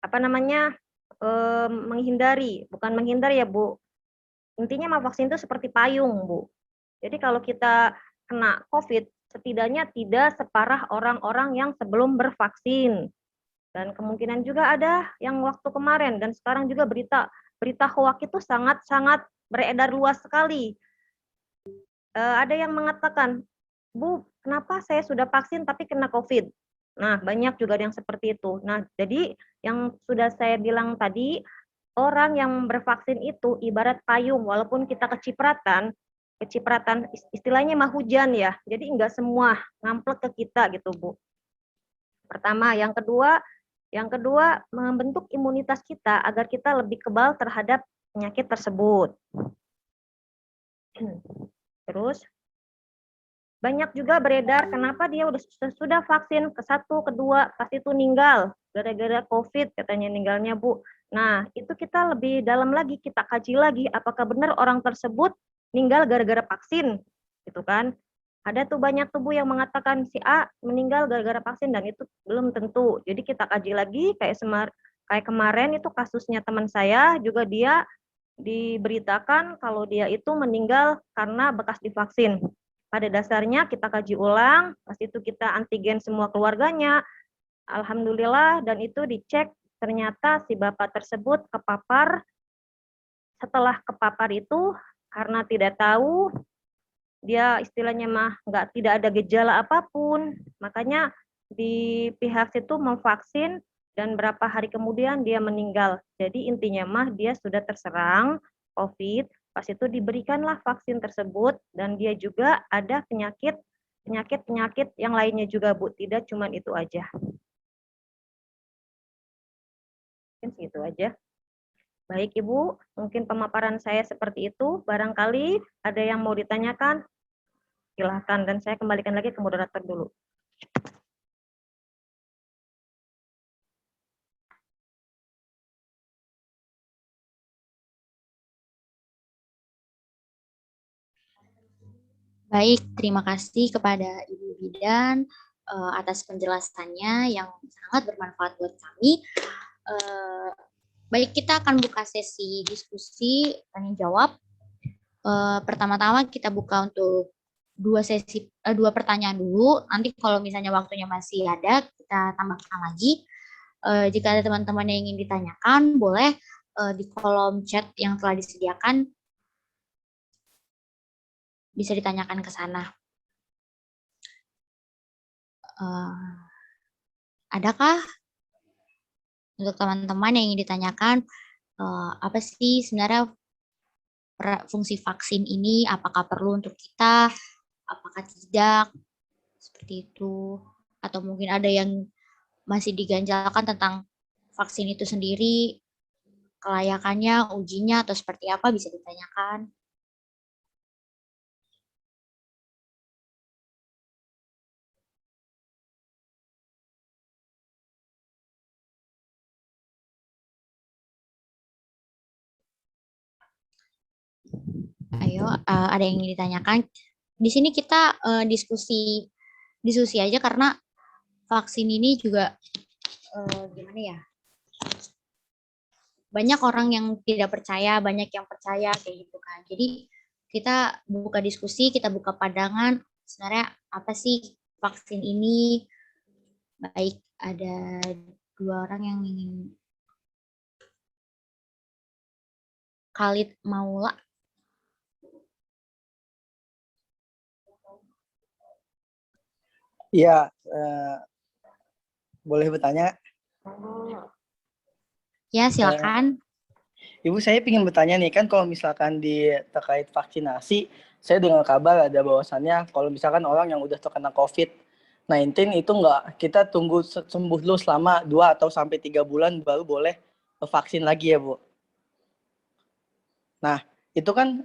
bukan menghindari ya Bu. Intinya mah vaksin itu seperti payung Bu. Jadi kalau kita kena COVID, setidaknya tidak separah orang-orang yang sebelum bervaksin. Dan kemungkinan juga ada yang waktu kemarin dan sekarang juga berita hoax itu sangat-sangat beredar luas sekali. Ada yang mengatakan, Bu, kenapa saya sudah vaksin tapi kena COVID? Nah, banyak juga yang seperti itu. Nah, jadi yang sudah saya bilang tadi, orang yang bervaksin itu ibarat payung, walaupun kita kecipratan istilahnya mah hujan ya, jadi enggak semua ngamplek ke kita gitu Bu. Pertama, yang kedua membentuk imunitas kita agar kita lebih kebal terhadap penyakit tersebut. Terus banyak juga beredar kenapa dia sudah vaksin ke satu, kedua, pas itu meninggal gara-gara COVID katanya meninggalnya Bu. Nah itu kita lebih dalam lagi, kita kaji lagi apakah benar orang tersebut meninggal gara-gara vaksin, gitu kan? Ada tuh banyak tubuh yang mengatakan si A meninggal gara-gara vaksin dan itu belum tentu. Jadi kita kaji lagi kayak kemarin itu kasusnya teman saya juga dia diberitakan kalau dia itu meninggal karena bekas divaksin. Pada dasarnya kita kaji ulang, pas itu kita antigen semua keluarganya, alhamdulillah dan itu dicek ternyata si bapak tersebut kepapar. Setelah kepapar itu karena tidak tahu dia istilahnya tidak ada gejala apapun, makanya di pihak situ memvaksin dan berapa hari kemudian dia meninggal. Jadi intinya dia sudah terserang COVID, pas itu diberikanlah vaksin tersebut dan dia juga ada penyakit yang lainnya juga Bu, tidak cuma itu aja. Mungkin segitu aja. Baik Ibu, mungkin pemaparan saya seperti itu. Barangkali ada yang mau ditanyakan, silahkan dan saya kembalikan lagi ke moderator dulu. Baik, terima kasih kepada Ibu Bidan atas penjelasannya yang sangat bermanfaat buat kami. Baik, kita akan buka sesi diskusi tanya jawab. Pertama-tama kita buka untuk dua pertanyaan dulu. Nanti kalau misalnya waktunya masih ada, kita tambahkan lagi. Jika ada teman-teman yang ingin ditanyakan, boleh di kolom chat yang telah disediakan bisa ditanyakan ke sana. Adakah untuk teman-teman yang ingin ditanyakan apa sih sebenarnya fungsi vaksin ini? Apakah perlu untuk kita? Apakah tidak? Seperti itu. Atau mungkin ada yang masih diganjalkan tentang vaksin itu sendiri, kelayakannya, ujinya, atau seperti apa bisa ditanyakan. Ayo, ada yang ingin ditanyakan? Di sini kita diskusi aja karena vaksin ini juga gimana ya? Banyak orang yang tidak percaya, banyak yang percaya kayak gitu kan. Jadi kita buka diskusi, kita buka pandangan sebenarnya apa sih vaksin ini? Baik, ada dua orang yang ingin. Khalid Maula. Iya, boleh bertanya? Ya, silakan. Ibu, saya ingin bertanya nih, kan kalau misalkan terkait vaksinasi, saya dengar kabar ada bahwasannya kalau misalkan orang yang udah terkena COVID-19 itu kita tunggu sembuh dulu selama 2 atau sampai 3 bulan baru boleh vaksin lagi ya, Bu. Nah, itu kan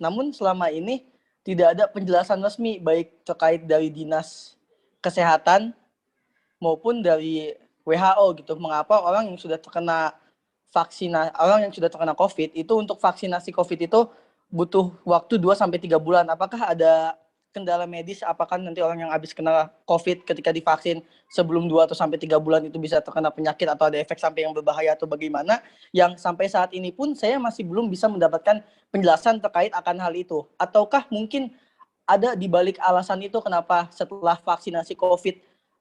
namun selama ini tidak ada penjelasan resmi baik terkait dari Dinas Kesehatan maupun dari WHO gitu. Mengapa orang yang sudah terkena orang yang sudah terkena COVID itu untuk vaksinasi COVID itu butuh waktu 2 sampai 3 bulan. Apakah ada kendala medis? Apakah nanti orang yang habis kena COVID ketika divaksin sebelum 2 atau sampai 3 bulan itu bisa terkena penyakit atau ada efek samping yang berbahaya atau bagaimana? Yang sampai saat ini pun saya masih belum bisa mendapatkan penjelasan terkait akan hal itu. Ataukah mungkin ada di balik alasan itu kenapa setelah vaksinasi COVID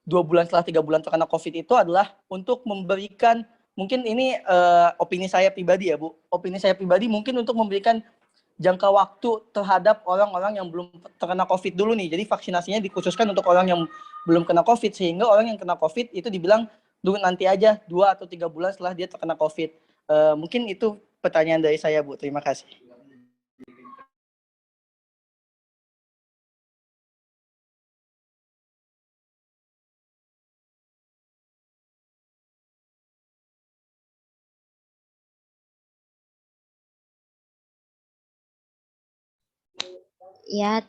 2 bulan setelah 3 bulan terkena COVID itu adalah untuk memberikan, mungkin ini opini saya pribadi ya Bu, opini saya pribadi mungkin untuk memberikan jangka waktu terhadap orang-orang yang belum terkena COVID dulu nih. Jadi vaksinasinya dikhususkan untuk orang yang belum kena COVID, sehingga orang yang kena COVID itu dibilang dulu nanti aja 2 atau 3 bulan setelah dia terkena COVID. Mungkin itu pertanyaan dari saya Bu, terima kasih. Ya,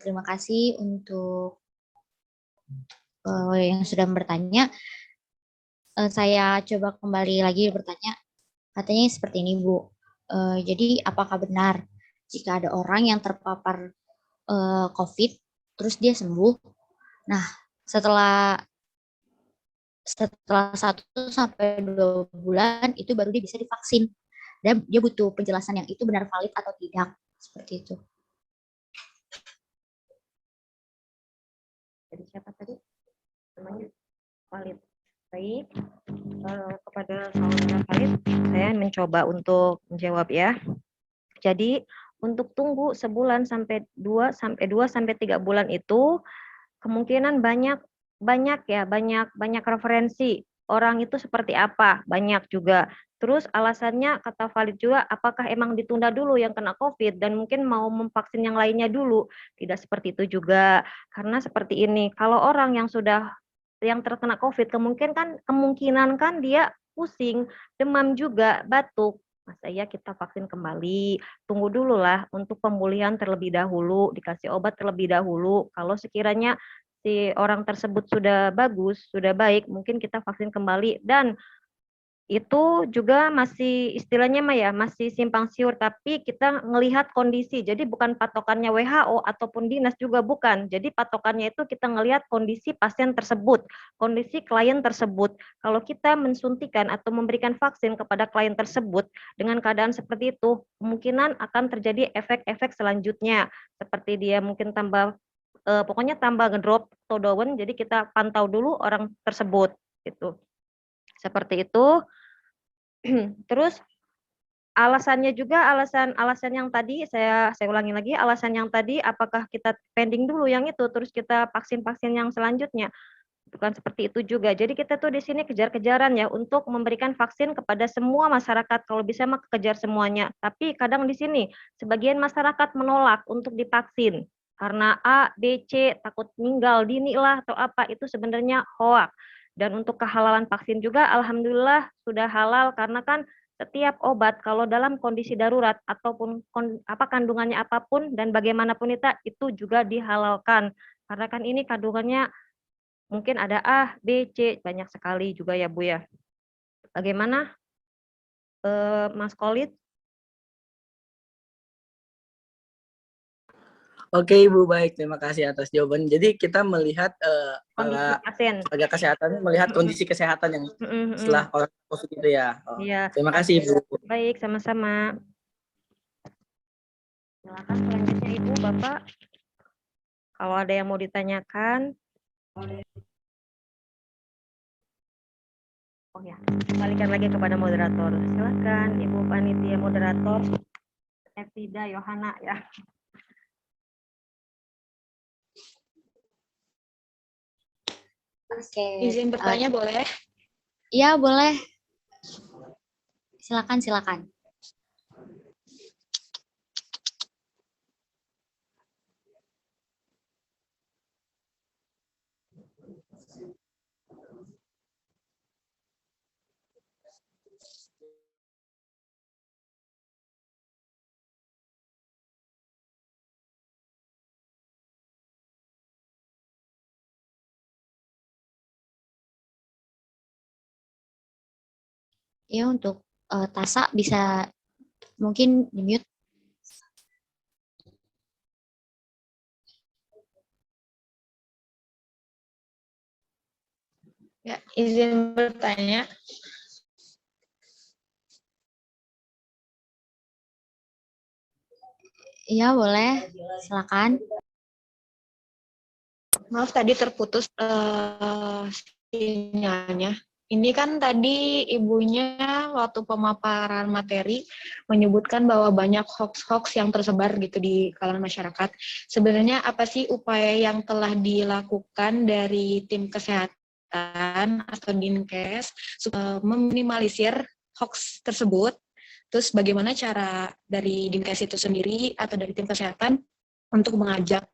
terima kasih untuk yang sudah bertanya. Saya coba kembali lagi bertanya. Katanya seperti ini, Bu. Jadi, apakah benar jika ada orang yang terpapar COVID, terus dia sembuh? Nah, setelah 1 sampai 2 bulan itu baru dia bisa divaksin. Dan dia butuh penjelasan yang itu benar valid atau tidak. Seperti itu. Jadi siapa tadi? Namanya Valid. Baik, kepada saudara Valid, saya mencoba untuk menjawab ya. Jadi untuk tunggu sebulan sampai 2 sampai 3 bulan itu kemungkinan banyak referensi orang itu seperti apa, banyak juga. Terus alasannya kata Valid juga, apakah emang ditunda dulu yang kena COVID dan mungkin mau memvaksin yang lainnya dulu? Tidak seperti itu juga, karena seperti ini, kalau orang yang terkena COVID kemungkinan kan dia pusing, demam juga, batuk. Masa iya kita vaksin kembali? Tunggu dulu lah untuk pemulihan terlebih dahulu, dikasih obat terlebih dahulu. Kalau sekiranya si orang tersebut sudah bagus, sudah baik, mungkin kita vaksin kembali. Dan itu juga masih istilahnya masih simpang siur, tapi kita ngelihat kondisi. Jadi bukan patokannya WHO ataupun dinas juga bukan. Jadi patokannya itu kita ngelihat kondisi pasien tersebut, kondisi klien tersebut. Kalau kita mensuntikan atau memberikan vaksin kepada klien tersebut dengan keadaan seperti itu, kemungkinan akan terjadi efek-efek selanjutnya. Seperti dia mungkin pokoknya tambah ngedrop atau down, jadi kita pantau dulu orang tersebut gitu. Seperti itu. Terus alasannya juga alasan yang tadi saya ulangi lagi, alasan yang tadi apakah kita pending dulu yang itu terus kita vaksin yang selanjutnya. Bukan seperti itu juga. Jadi kita tuh di sini kejar-kejaran ya untuk memberikan vaksin kepada semua masyarakat. Kalau bisa mah kejar semuanya. Tapi kadang di sini sebagian masyarakat menolak untuk divaksin karena A, B, C takut meninggal dini lah atau apa, itu sebenarnya hoax. Dan untuk kehalalan vaksin juga alhamdulillah sudah halal karena kan setiap obat kalau dalam kondisi darurat ataupun kandungannya apapun dan bagaimanapun itu juga dihalalkan. Karena kan ini kandungannya mungkin ada A, B, C, banyak sekali juga ya Bu ya. Bagaimana Mas Khalid? Oke Ibu, baik. Terima kasih atas jawaban. Jadi kita melihat Kondisi para pasien. tenaga kesehatan melihat kondisi kesehatan yang setelah orang COVID itu ya. Iya. Terima kasih Ibu. Baik, sama-sama. Silakan selanjutnya Ibu, Bapak. Kalau ada yang mau ditanyakan. Oh ya, kembalikan lagi kepada moderator. Silakan Ibu Panitia Moderator Evida Yohana ya. Oke. Izin bertanya boleh? Iya, boleh. Silakan. Ya, untuk Tasa bisa mungkin di-mute. Ya, izin bertanya. Iya, boleh. Silakan. Maaf tadi terputus sinyalnya. Ini kan tadi ibunya waktu pemaparan materi menyebutkan bahwa banyak hoax-hoax yang tersebar gitu di kalangan masyarakat. Sebenarnya apa sih upaya yang telah dilakukan dari tim kesehatan atau Dinkes supaya meminimalisir hoax tersebut? Terus bagaimana cara dari Dinkes itu sendiri atau dari tim kesehatan untuk mengajak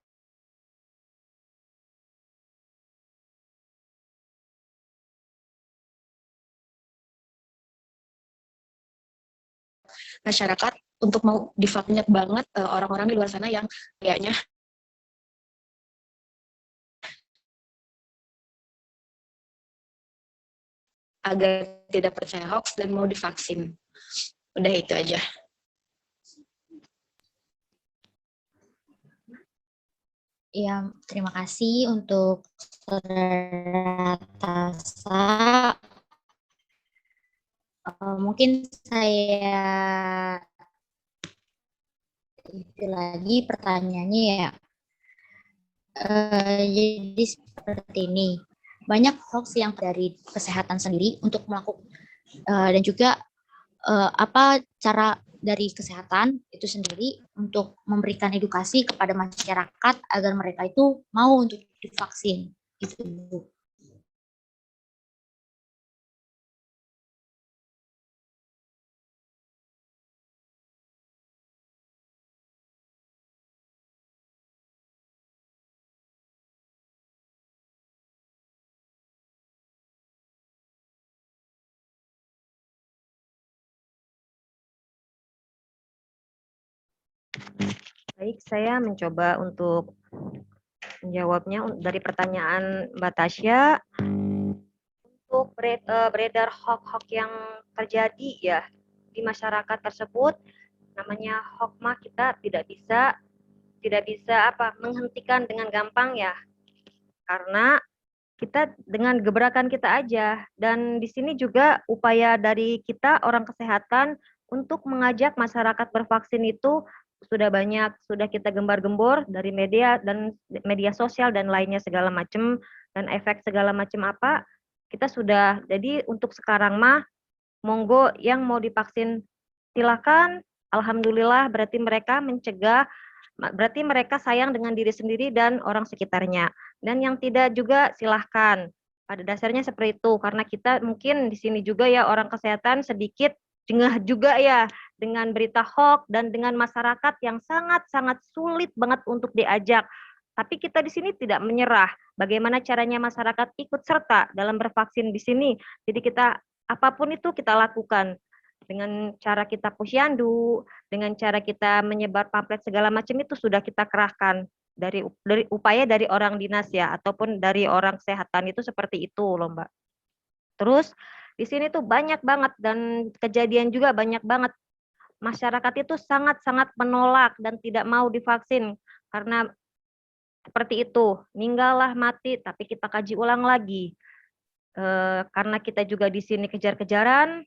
masyarakat untuk mau banyak banget orang-orang di luar sana yang kayaknya agar tidak percaya hoax dan mau divaksin. Udah itu aja. Ya, terima kasih untuk Saudara Tasa. Mungkin saya isi lagi pertanyaannya ya. Jadi seperti ini, banyak hoax yang dari kesehatan sendiri untuk melakukan dan juga apa cara dari kesehatan itu sendiri untuk memberikan edukasi kepada masyarakat agar mereka itu mau untuk divaksin. Itu Bu. Baik, saya mencoba untuk menjawabnya dari pertanyaan Mbak Tasya. Untuk beredar hoax-hoax yang terjadi ya di masyarakat tersebut, namanya hoax mah kita tidak bisa menghentikan dengan gampang ya, karena kita dengan gebrakan kita aja. Dan di sini juga upaya dari kita orang kesehatan untuk mengajak masyarakat bervaksin itu sudah banyak, sudah kita gembar-gembor dari media dan media sosial dan lainnya segala macam, dan efek segala macam apa kita sudah. Jadi untuk sekarang mah monggo yang mau divaksin silakan. Alhamdulillah berarti mereka mencegah, berarti mereka sayang dengan diri sendiri dan orang sekitarnya. Dan yang tidak juga silahkan. Pada dasarnya seperti itu, karena kita mungkin di sini juga ya orang kesehatan sedikit jengah juga ya dengan berita hoax dan dengan masyarakat yang sangat-sangat sulit banget untuk diajak. Tapi kita di sini tidak menyerah. Bagaimana caranya masyarakat ikut serta dalam bervaksin di sini. Jadi kita apapun itu kita lakukan dengan cara kita posyandu, dengan cara kita menyebar pamflet segala macam itu sudah kita kerahkan dari upaya dari orang dinas ya ataupun dari orang kesehatan itu seperti itu loh Mbak. Terus di sini tuh banyak banget dan kejadian juga banyak banget masyarakat itu sangat-sangat menolak dan tidak mau divaksin karena seperti itu, meninggallah mati tapi kita kaji ulang lagi. Karena kita juga di sini kejar-kejaran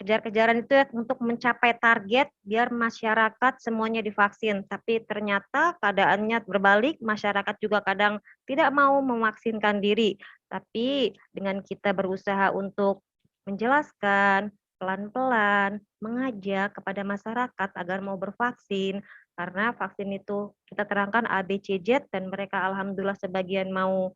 itu ya untuk mencapai target biar masyarakat semuanya divaksin. Tapi ternyata keadaannya berbalik, masyarakat juga kadang tidak mau memvaksinkan diri. Tapi dengan kita berusaha untuk menjelaskan, pelan-pelan, mengajak kepada masyarakat agar mau bervaksin, karena vaksin itu kita terangkan A, B, C, Z, dan mereka alhamdulillah sebagian mau,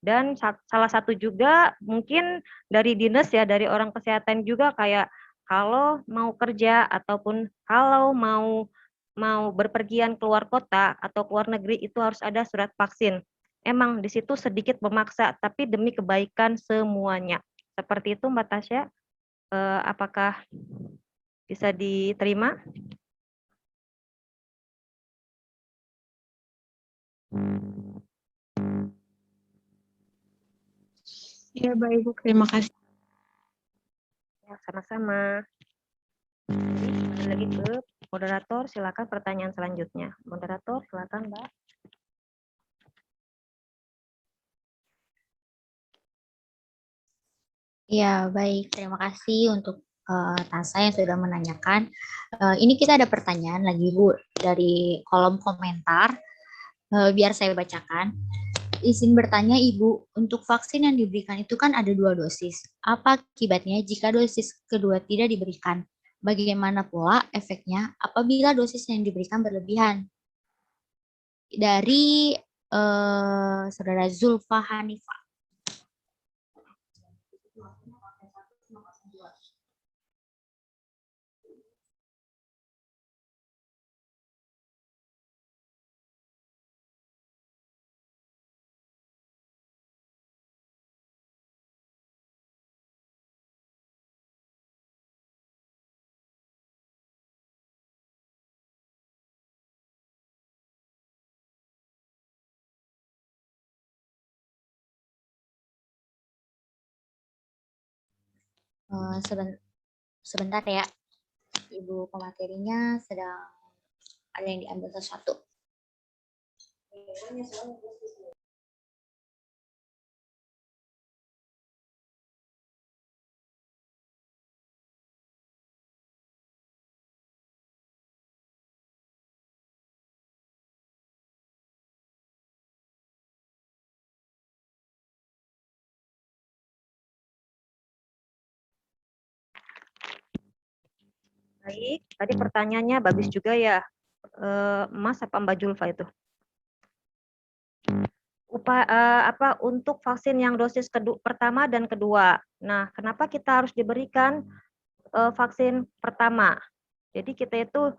dan salah satu juga mungkin dari dinas ya, dari orang kesehatan juga kayak kalau mau kerja ataupun kalau mau berpergian keluar kota atau keluar negeri itu harus ada surat vaksin. Emang di situ sedikit memaksa, tapi demi kebaikan semuanya. Seperti itu Mbak Tasya, apakah bisa diterima? Ya baik Bu, terima kasih. Ya, sama-sama. Jadi kembali lagi ke moderator, silakan pertanyaan selanjutnya. Moderator, silakan Mbak. Ya, baik. Terima kasih untuk Tasa yang sudah menanyakan. Ini kita ada pertanyaan lagi Bu dari kolom komentar. Biar saya bacakan. Izin bertanya Ibu, untuk vaksin yang diberikan itu kan ada 2 dosis. Apa akibatnya jika dosis kedua tidak diberikan? Bagaimana pula efeknya apabila dosis yang diberikan berlebihan? Dari Saudara Zulfa Hanifah. Sebentar ya, Ibu pematerinya sedang ada yang diambil sesuatu. Baik, tadi pertanyaannya bagus juga ya, Mas apa Mbak Julfa itu? Untuk vaksin yang dosis pertama dan kedua. Nah, kenapa kita harus diberikan vaksin pertama? Jadi kita itu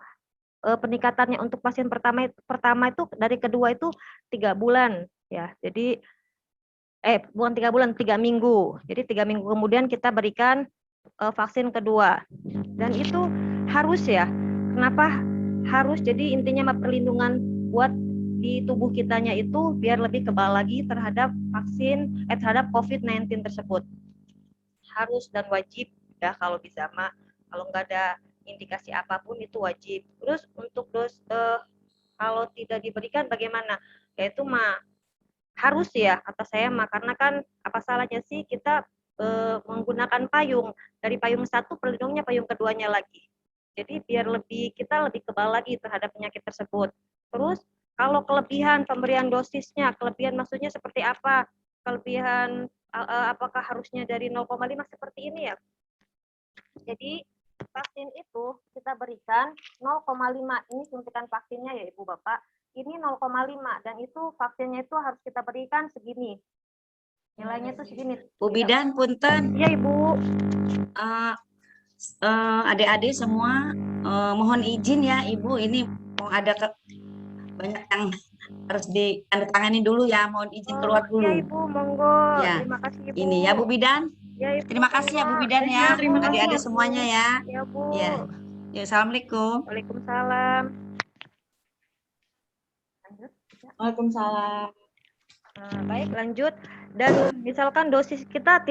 peningkatannya untuk vaksin pertama itu dari kedua itu 3 bulan ya. Jadi bukan 3 bulan, 3 minggu. Jadi 3 minggu kemudian kita berikan vaksin kedua. Dan itu harus ya. Kenapa harus? Jadi intinya perlindungan buat di tubuh kitanya itu biar lebih kebal lagi terhadap terhadap COVID-19 tersebut. Harus dan wajib ya kalau bisa kalau nggak ada indikasi apapun itu wajib. Terus untuk kalau tidak diberikan bagaimana? Yaitu harus ya kata saya karena kan apa salahnya sih kita menggunakan payung. Dari payung satu pelindungnya payung keduanya lagi. Jadi biar kita lebih kebal lagi terhadap penyakit tersebut. Terus kalau kelebihan pemberian dosisnya, kelebihan maksudnya seperti apa? Kelebihan apakah harusnya dari 0,5 seperti ini ya? Jadi vaksin itu kita berikan 0,5, ini suntikan vaksinnya ya Ibu Bapak. Ini 0,5 dan itu vaksinnya itu harus kita berikan segini. Nilainya itu segini. Bu Bidan, punten. Iya Ibu. Adik-adik semua mohon izin ya Ibu, ini mau ada banyak yang harus ditandatangani dulu ya, mohon izin keluar dulu. Iya Ibu, monggo. Ya. Terima kasih Ibu. Ini ya Bu Bidan. Ya, Ibu, Terima kasih ya Bu Bidan ya, adik-adik semuanya ya. Ya Bu. Ya. Ya, assalamualaikum. Waalaikumsalam. Lanjut. Waalaikumsalam. Baik, lanjut. Dan misalkan dosis kita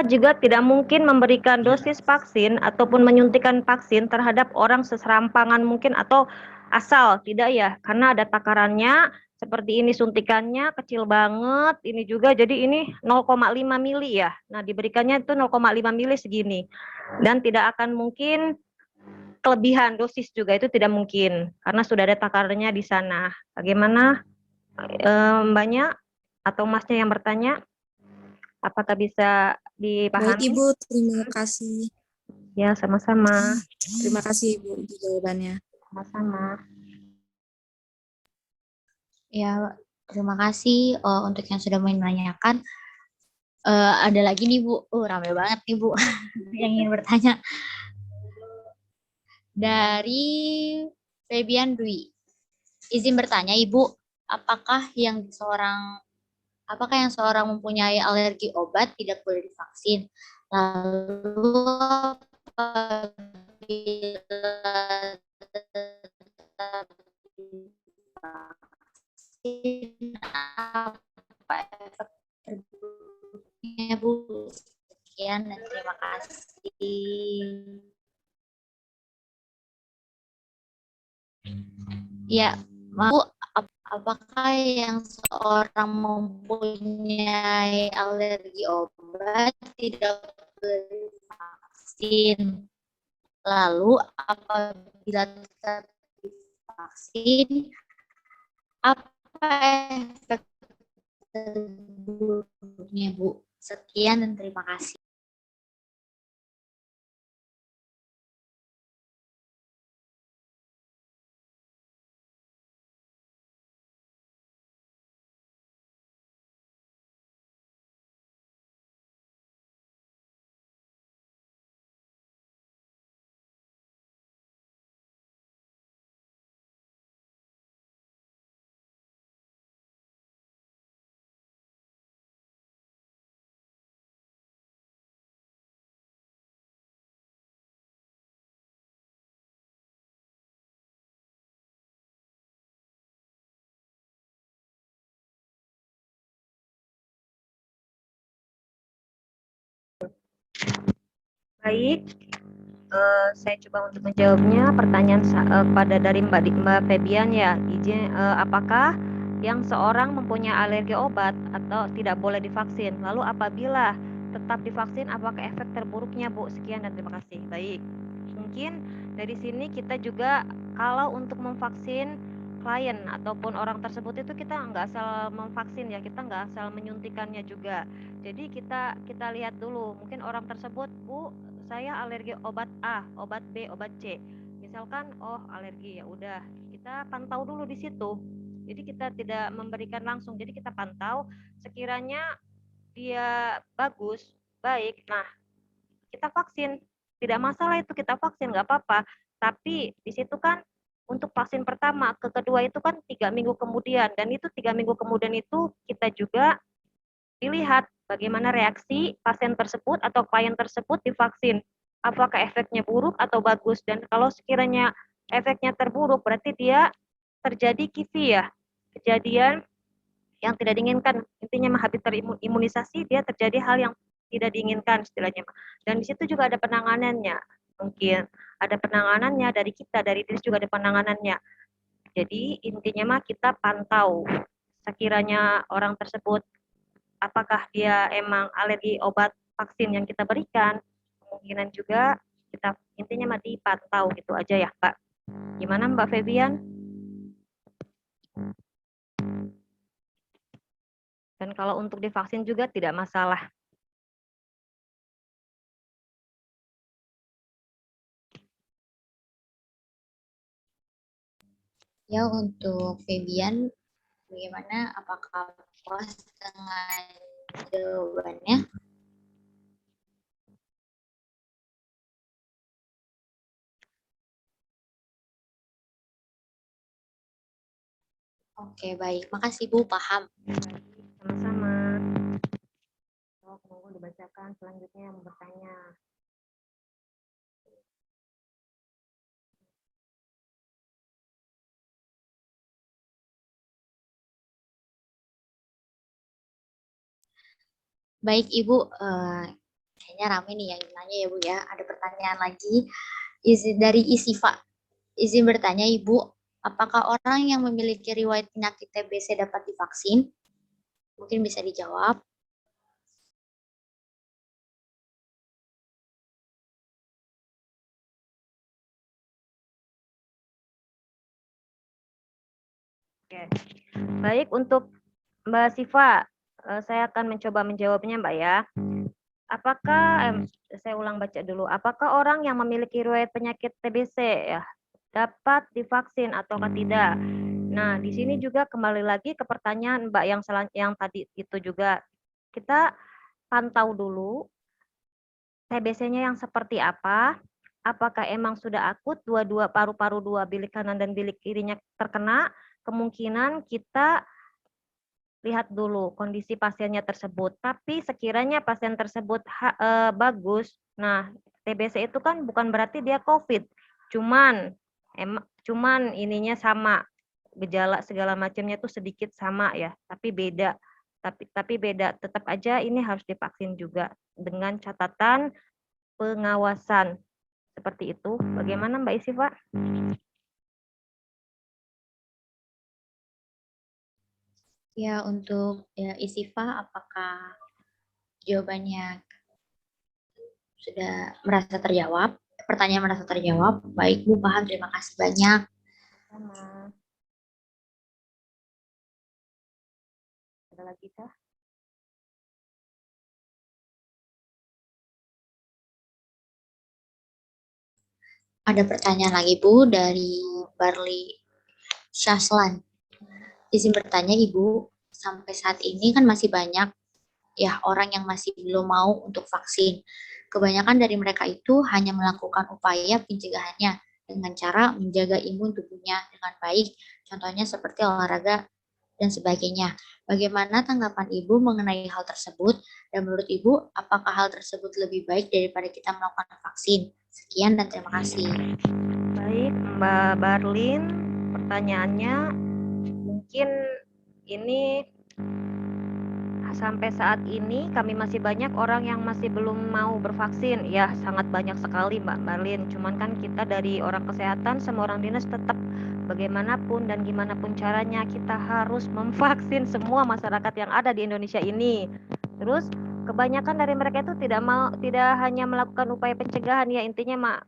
juga tidak mungkin memberikan dosis vaksin ataupun menyuntikkan vaksin terhadap orang seserampangan mungkin atau asal, tidak ya, karena ada takarannya. Seperti ini suntikannya kecil banget, ini juga jadi ini 0,5 mili ya. Nah, diberikannya itu 0,5 mili segini. Dan tidak akan mungkin kelebihan dosis juga itu tidak mungkin karena sudah ada takarannya di sana. Bagaimana Mbaknya atau Masnya yang bertanya? Apakah bisa dipahami? Baik Ibu, terima kasih. Ya, sama-sama. Terima kasih Ibu untuk jawabannya. Sama-sama. Ya, terima kasih untuk yang sudah menanyakan. Ada lagi nih Bu, ramai banget nih Bu yang ingin bertanya. Dari Febian Dwi, izin bertanya Ibu, apakah yang seorang mempunyai alergi obat tidak boleh divaksin? Lalu apa efek terburuknya Bu? Sekian dan terima kasih. Ya, Bu, apakah yang seorang mempunyai alergi obat tidak boleh divaksin? Lalu apabila kita divaksin, apa efek terburuknya Bu? Sekian dan terima kasih. Baik, saya coba untuk menjawabnya. Pertanyaan pada dari Mbak Febian ya, apakah yang seorang mempunyai alergi obat atau tidak boleh divaksin? Lalu apabila tetap divaksin, apakah efek terburuknya, Bu? Sekian dan terima kasih. Baik, mungkin dari sini kita juga kalau untuk memvaksin klien ataupun orang tersebut itu kita nggak asal memvaksin ya, kita nggak asal menyuntikannya juga. Jadi kita lihat dulu, mungkin orang tersebut, Bu, saya alergi obat A, obat B, obat C. Misalkan, oh alergi, ya udah, kita pantau dulu di situ. Jadi kita tidak memberikan langsung, jadi kita pantau. Sekiranya dia bagus, baik, nah kita vaksin. Tidak masalah itu kita vaksin, nggak apa-apa. Tapi di situ kan untuk vaksin pertama, ke kedua itu kan 3 minggu kemudian. Dan itu 3 minggu kemudian itu kita juga dilihat bagaimana reaksi pasien tersebut atau klien tersebut divaksin. Apakah efeknya buruk atau bagus. Dan kalau sekiranya efeknya terburuk, berarti dia terjadi KIVI ya, kejadian yang tidak diinginkan. Intinya habis terimunisasi, dia terjadi hal yang tidak diinginkan istilahnya. Dan di situ juga ada penanganannya. Mungkin ada penanganannya dari kita, dari diri juga ada penanganannya. Jadi intinya mah kita pantau. Sekiranya orang tersebut apakah dia emang alergi obat vaksin yang kita berikan, kemungkinan juga kita intinya mah dipantau gitu aja ya, Mbak. Gimana Mbak Febian? Dan kalau untuk divaksin juga tidak masalah. Ya, untuk Febian, bagaimana? Apakah puas dengan jawabannya? Oke, baik. Makasih Bu, paham. Sama-sama. Tunggu dibacakan selanjutnya yang bertanya. Baik Ibu, kayaknya rame nih yang nanya ya Bu ya. Ada pertanyaan lagi dari Isifa. Izin bertanya Ibu, apakah orang yang memiliki riwayat penyakit TBC dapat divaksin? Mungkin bisa dijawab. Oke. Baik, untuk Mbak Siva, saya akan mencoba menjawabnya Mbak ya. Apakah, saya ulang baca dulu, apakah orang yang memiliki riwayat penyakit TBC ya dapat divaksin ataukah tidak? Nah, di sini juga kembali lagi ke pertanyaan Mbak yang tadi itu juga. Kita pantau dulu TBC-nya yang seperti apa, apakah emang sudah akut dua-dua paru-paru dua bilik kanan dan bilik kirinya terkena, kemungkinan kita lihat dulu kondisi pasiennya tersebut. Tapi sekiranya pasien tersebut bagus, nah TBC itu kan bukan berarti dia COVID, cuman ininya sama, gejala segala macamnya itu sedikit sama ya, tapi beda. Tapi beda, tetap aja ini harus divaksin juga dengan catatan pengawasan seperti itu. Bagaimana Mbak Isifa? Ya, untuk Isifa, apakah jawabannya sudah merasa terjawab? Pertanyaan merasa terjawab. Baik Bu, paham. Terima kasih banyak. Sama. Ada lagi kah? Ada pertanyaan lagi Bu dari Barli Syaslan. Izin bertanya Ibu, sampai saat ini kan masih banyak ya orang yang masih belum mau untuk vaksin. Kebanyakan dari mereka itu hanya melakukan upaya pencegahannya dengan cara menjaga imun tubuhnya dengan baik, contohnya seperti olahraga dan sebagainya. Bagaimana tanggapan Ibu mengenai hal tersebut? Dan menurut Ibu, apakah hal tersebut lebih baik daripada kita melakukan vaksin? Sekian dan terima kasih. Baik, Mbak Barlin, pertanyaannya mungkin ini sampai saat ini kami masih banyak orang yang masih belum mau bervaksin. Ya, sangat banyak sekali Mbak Marlin. Cuman kan kita dari orang kesehatan, semua orang dinas tetap bagaimanapun dan gimana pun caranya kita harus memvaksin semua masyarakat yang ada di Indonesia ini. Terus kebanyakan dari mereka itu tidak hanya melakukan upaya pencegahan ya, intinya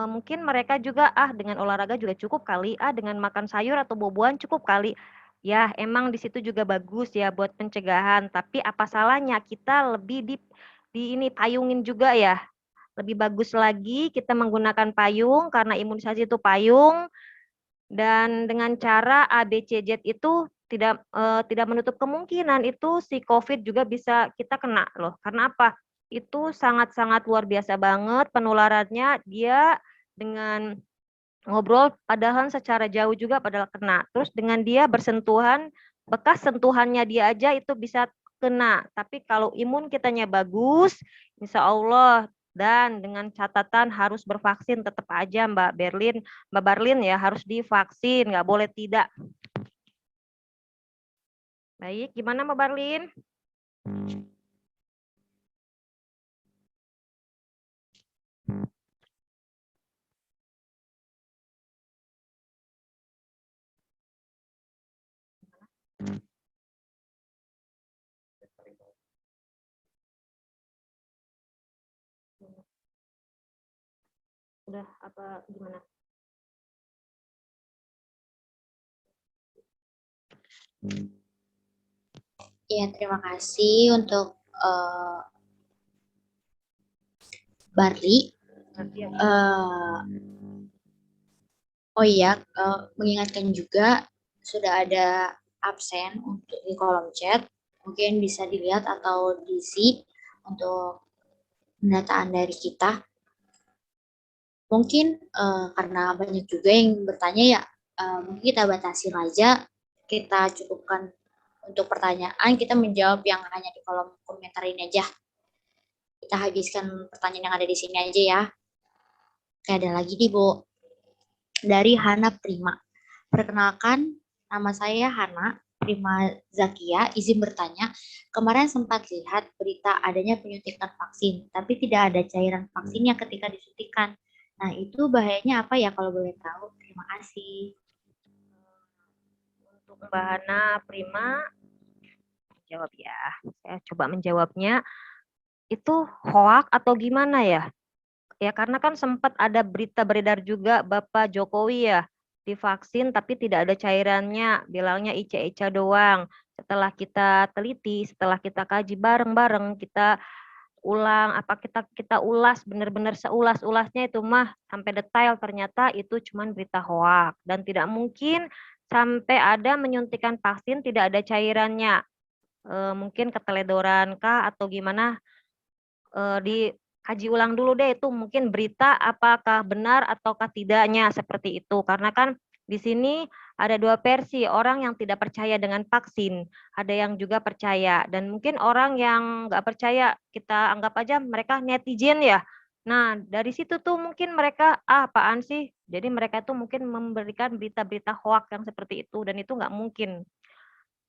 mungkin mereka juga dengan olahraga juga cukup kali, dengan makan sayur atau buah-buahan cukup kali. Ya, emang di situ juga bagus ya buat pencegahan, tapi apa salahnya kita lebih di ini payungin juga ya. Lebih bagus lagi kita menggunakan payung karena imunisasi itu payung, dan dengan cara ABCZ itu tidak menutup kemungkinan itu si COVID juga bisa kita kena loh. Karena apa? Itu sangat-sangat luar biasa banget penularannya, dia dengan ngobrol padahal secara jauh juga padahal kena. Terus dengan dia bersentuhan, bekas sentuhannya dia aja itu bisa kena. Tapi kalau imun kitanya bagus, insya Allah, dan dengan catatan harus bervaksin tetap aja Mbak Barlin ya, harus divaksin, nggak boleh tidak. Baik, gimana Mbak Barlin? Udah apa gimana? Ya, terima kasih untuk Barli. Oh iya, mengingatkan juga sudah ada absen untuk di kolom chat. Mungkin bisa dilihat atau diisi untuk pendataan dari kita. Mungkin karena banyak juga yang bertanya ya, mungkin kita batasi aja, kita cukupkan untuk pertanyaan, kita menjawab yang hanya di kolom komentar ini aja. Kita habiskan pertanyaan yang ada di sini aja ya. Oke, ada lagi nih Bu. Dari Hana Prima. Perkenalkan, nama saya Hana Prima Zakia, izin bertanya. Kemarin sempat lihat berita adanya penyuntikan vaksin, tapi tidak ada cairan vaksinnya ketika disuntikan. Nah, itu bahayanya apa ya kalau boleh tahu? Terima kasih. Untuk Mbak Hana Prima, jawab ya. Saya coba menjawabnya. Itu hoak atau gimana ya? Ya karena kan sempat ada berita beredar juga Bapak Jokowi ya divaksin tapi tidak ada cairannya, bilangnya ica-ica doang. Setelah kita teliti, setelah kita kaji bareng-bareng, kita ulang kita ulas benar-benar seulas-ulasnya itu mah sampai detail, ternyata itu cuma berita hoak dan tidak mungkin sampai ada menyuntikan vaksin tidak ada cairannya. Mungkin keteledoran kah atau gimana, dikaji ulang dulu deh itu mungkin berita apakah benar ataukah tidaknya seperti itu. Karena kan di sini ada dua versi, orang yang tidak percaya dengan vaksin, ada yang juga percaya. Dan mungkin orang yang nggak percaya, kita anggap aja mereka netizen ya. Nah, dari situ tuh mungkin mereka, apaan sih? Jadi mereka tuh mungkin memberikan berita-berita hoak yang seperti itu, dan itu nggak mungkin.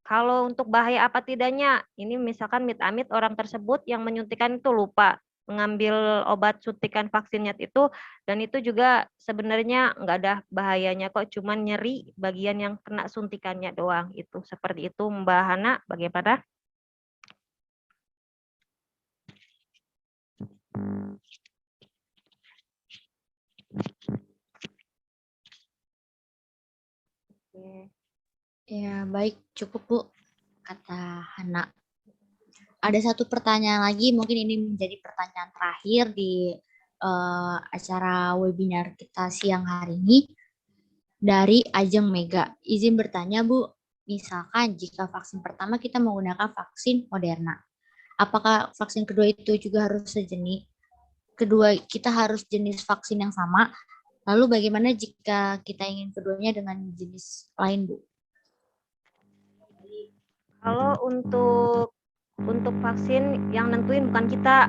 Kalau untuk bahaya apa tidaknya, ini misalkan amit-amit orang tersebut yang menyuntikan itu lupa mengambil obat suntikan vaksinnya itu, dan itu juga sebenarnya nggak ada bahayanya kok, cuman nyeri bagian yang kena suntikannya doang itu. Seperti itu Mbak Hana, bagaimana? Oke. Ya, baik, cukup Bu, kata Hana. Ada satu pertanyaan lagi, mungkin ini menjadi pertanyaan terakhir di acara webinar kita siang hari ini. Dari Ajeng Mega, izin bertanya Bu, misalkan jika vaksin pertama kita menggunakan vaksin Moderna, apakah vaksin kedua itu juga harus sejenis? Kedua, kita harus jenis vaksin yang sama, lalu bagaimana jika kita ingin keduanya dengan jenis lain Bu? Kalau untuk vaksin yang nentuin bukan kita.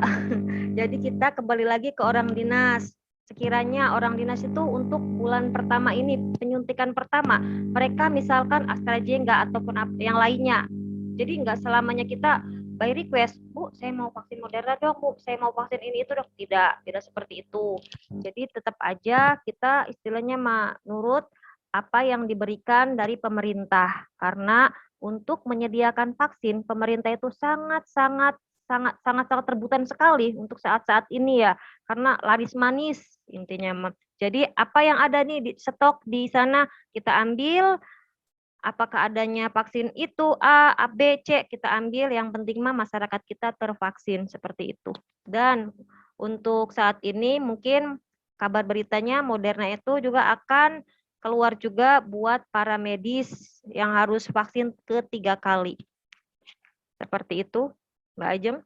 Jadi kita kembali lagi ke orang dinas. Sekiranya orang dinas itu untuk bulan pertama ini, penyuntikan pertama, mereka misalkan AstraZeneca ataupun yang lainnya. Jadi nggak selamanya kita by request, Bu, saya mau vaksin Moderna dong, Bu, saya mau vaksin ini itu dok. Tidak seperti itu. Jadi tetap aja kita istilahnya menurut apa yang diberikan dari pemerintah. Karena untuk menyediakan vaksin, pemerintah itu sangat terbutuhan sekali untuk saat-saat ini ya. Karena laris manis intinya. Jadi apa yang ada nih di stok di sana kita ambil. Apakah adanya vaksin itu A, B, C, kita ambil. Yang penting mah masyarakat kita tervaksin seperti itu. Dan untuk saat ini mungkin kabar beritanya Moderna itu juga akan keluar juga buat para medis yang harus vaksin ke-3 kali. Seperti itu, Mbak Ajem.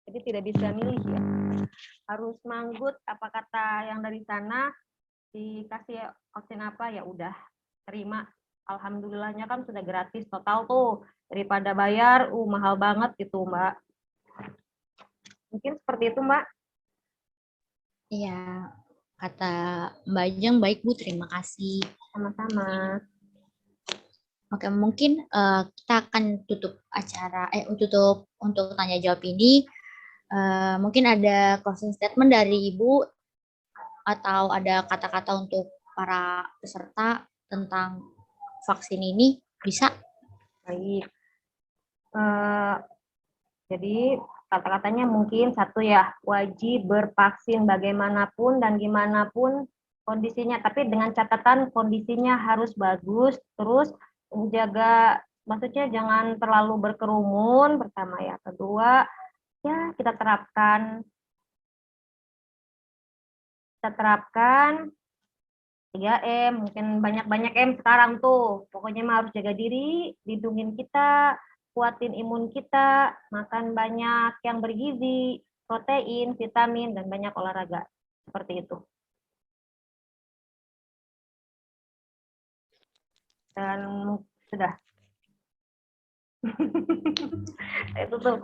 Jadi tidak bisa milih ya. Harus manggut apa kata yang dari sana, dikasih vaksin apa ya udah terima. Alhamdulillahnya kan sudah gratis total tuh, daripada bayar mahal banget gitu Mbak. Mungkin seperti itu Mbak. Iya, kata Mbak Ajeng baik Bu, terima kasih. Sama-sama. Oke, mungkin kita akan tutup acara untuk tanya jawab ini. Mungkin ada closing statement dari Ibu atau ada kata-kata untuk para peserta tentang vaksin ini, bisa? Baik. Jadi kata-katanya mungkin satu ya, wajib bervaksin bagaimanapun dan gimana pun kondisinya, tapi dengan catatan kondisinya harus bagus, terus menjaga, maksudnya jangan terlalu berkerumun pertama ya. Kedua, ya kita terapkan 3M, mungkin banyak-banyak M sekarang tuh. Pokoknya mah harus jaga diri, lindungin kita, kuatin imun kita, makan banyak yang bergizi, protein, vitamin, dan banyak olahraga. Seperti itu. Dan sudah. Itu tuh.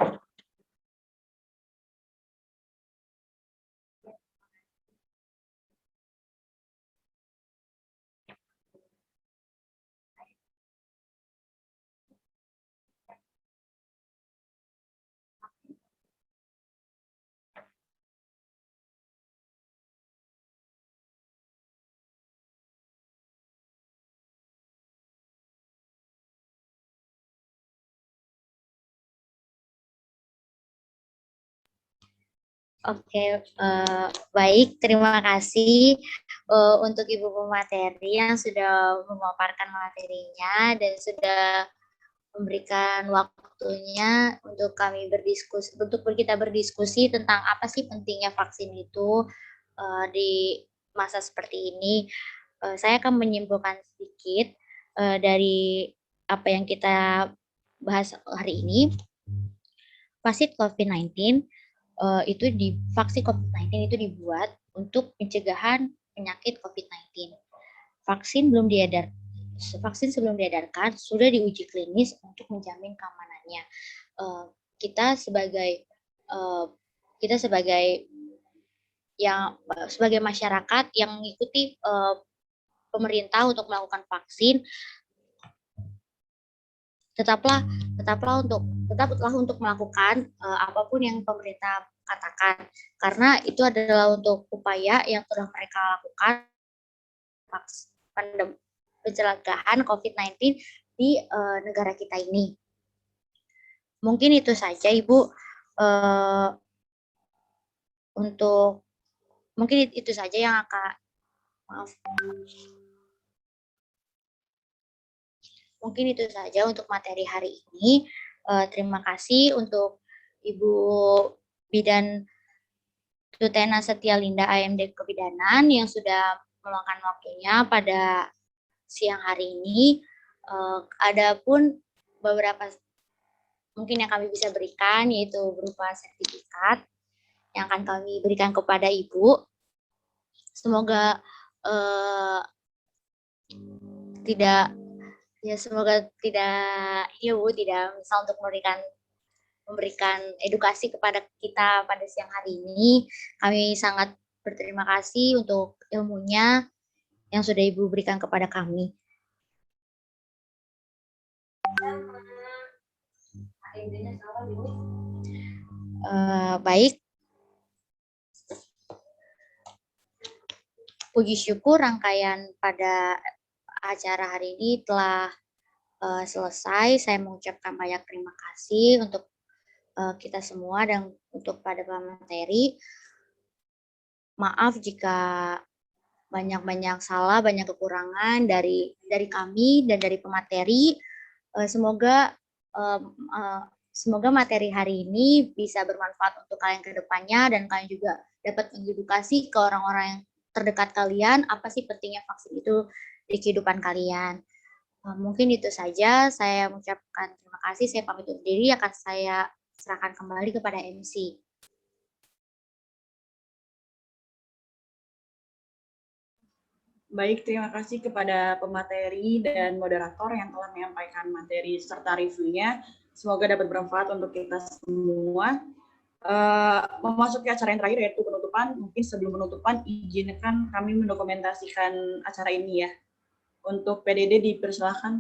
Oke, baik. Terima kasih untuk Ibu pemateri yang sudah memaparkan materinya dan sudah memberikan waktunya untuk kami berdiskusi, untuk kita berdiskusi tentang apa sih pentingnya vaksin itu di masa seperti ini. Saya akan menyimpulkan sedikit dari apa yang kita bahas hari ini. Vaksin COVID-19 vaksin COVID-19 itu dibuat untuk pencegahan penyakit COVID-19. Vaksin sebelum diedarkan sudah diuji klinis untuk menjamin keamanannya. Kita sebagai masyarakat yang mengikuti pemerintah untuk melakukan vaksin, tetaplah untuk melakukan apapun yang pemerintah katakan, karena itu adalah untuk upaya yang telah mereka lakukan pencegahan COVID-19 di negara kita ini. Mungkin itu saja Ibu, mungkin itu saja yang Mungkin itu saja untuk materi hari ini. Terima kasih untuk Ibu Bidan Tutena Setialinda AMD Kebidanan yang sudah meluangkan waktunya pada siang hari ini. Adapun beberapa mungkin yang kami bisa berikan yaitu berupa sertifikat yang akan kami berikan kepada Ibu. Semoga tidak misal untuk memberikan edukasi kepada kita pada siang hari ini. Kami sangat berterima kasih untuk ilmunya yang sudah Ibu berikan kepada kami. Baik, puji syukur rangkaian pada acara hari ini telah selesai. Saya mengucapkan banyak terima kasih untuk kita semua dan untuk pada pemateri. Maaf jika banyak salah, banyak kekurangan dari kami dan dari pemateri. Semoga materi hari ini bisa bermanfaat untuk kalian ke depannya dan kalian juga dapat mengedukasi ke orang-orang yang terdekat kalian apa sih pentingnya vaksin itu di kehidupan kalian. Mungkin itu saja. Saya mengucapkan terima kasih. Saya pamit undur diri. Akan saya serahkan kembali kepada MC. Baik, terima kasih kepada pemateri dan moderator yang telah menyampaikan materi serta reviewnya. Semoga dapat bermanfaat untuk kita semua. Memasuki acara yang terakhir yaitu penutupan. Mungkin sebelum penutupan, izinkan kami mendokumentasikan acara ini ya. Untuk PDD dipersilahkan.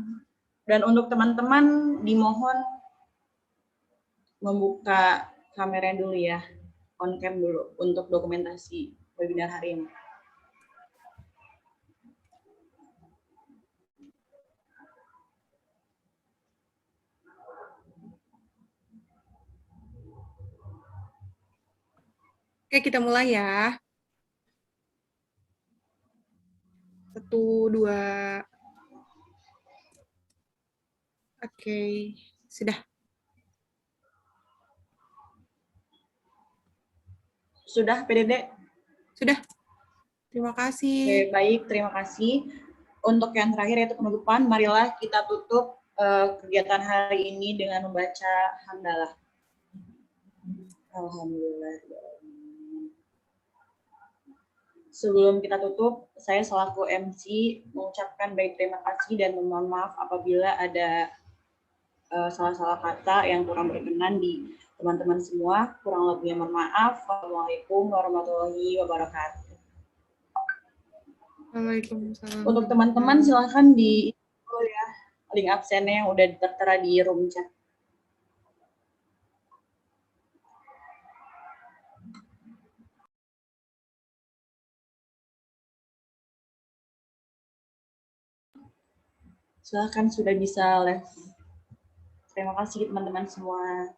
Dan untuk teman-teman dimohon membuka kamera dulu ya, on cam dulu untuk dokumentasi webinar hari ini. Oke, kita mulai ya. 1, 2. Oke, sudah. Sudah, PDD? Sudah. Terima kasih. Oke, baik, terima kasih. Untuk yang terakhir yaitu penutupan, marilah kita tutup kegiatan hari ini dengan membaca hamdalah. Alhamdulillah. Sebelum kita tutup, saya selaku MC mengucapkan baik terima kasih dan memohon maaf apabila ada salah-salah kata yang kurang berkenan di teman-teman semua. Kurang lebihnya mohon maaf. Wassalamualaikum warahmatullahi wabarakatuh. Waalaikumsalam. Untuk teman-teman silahkan di ya link absennya yang udah tertera di room chat. Silahkan sudah bisa live. Terima kasih teman-teman semua.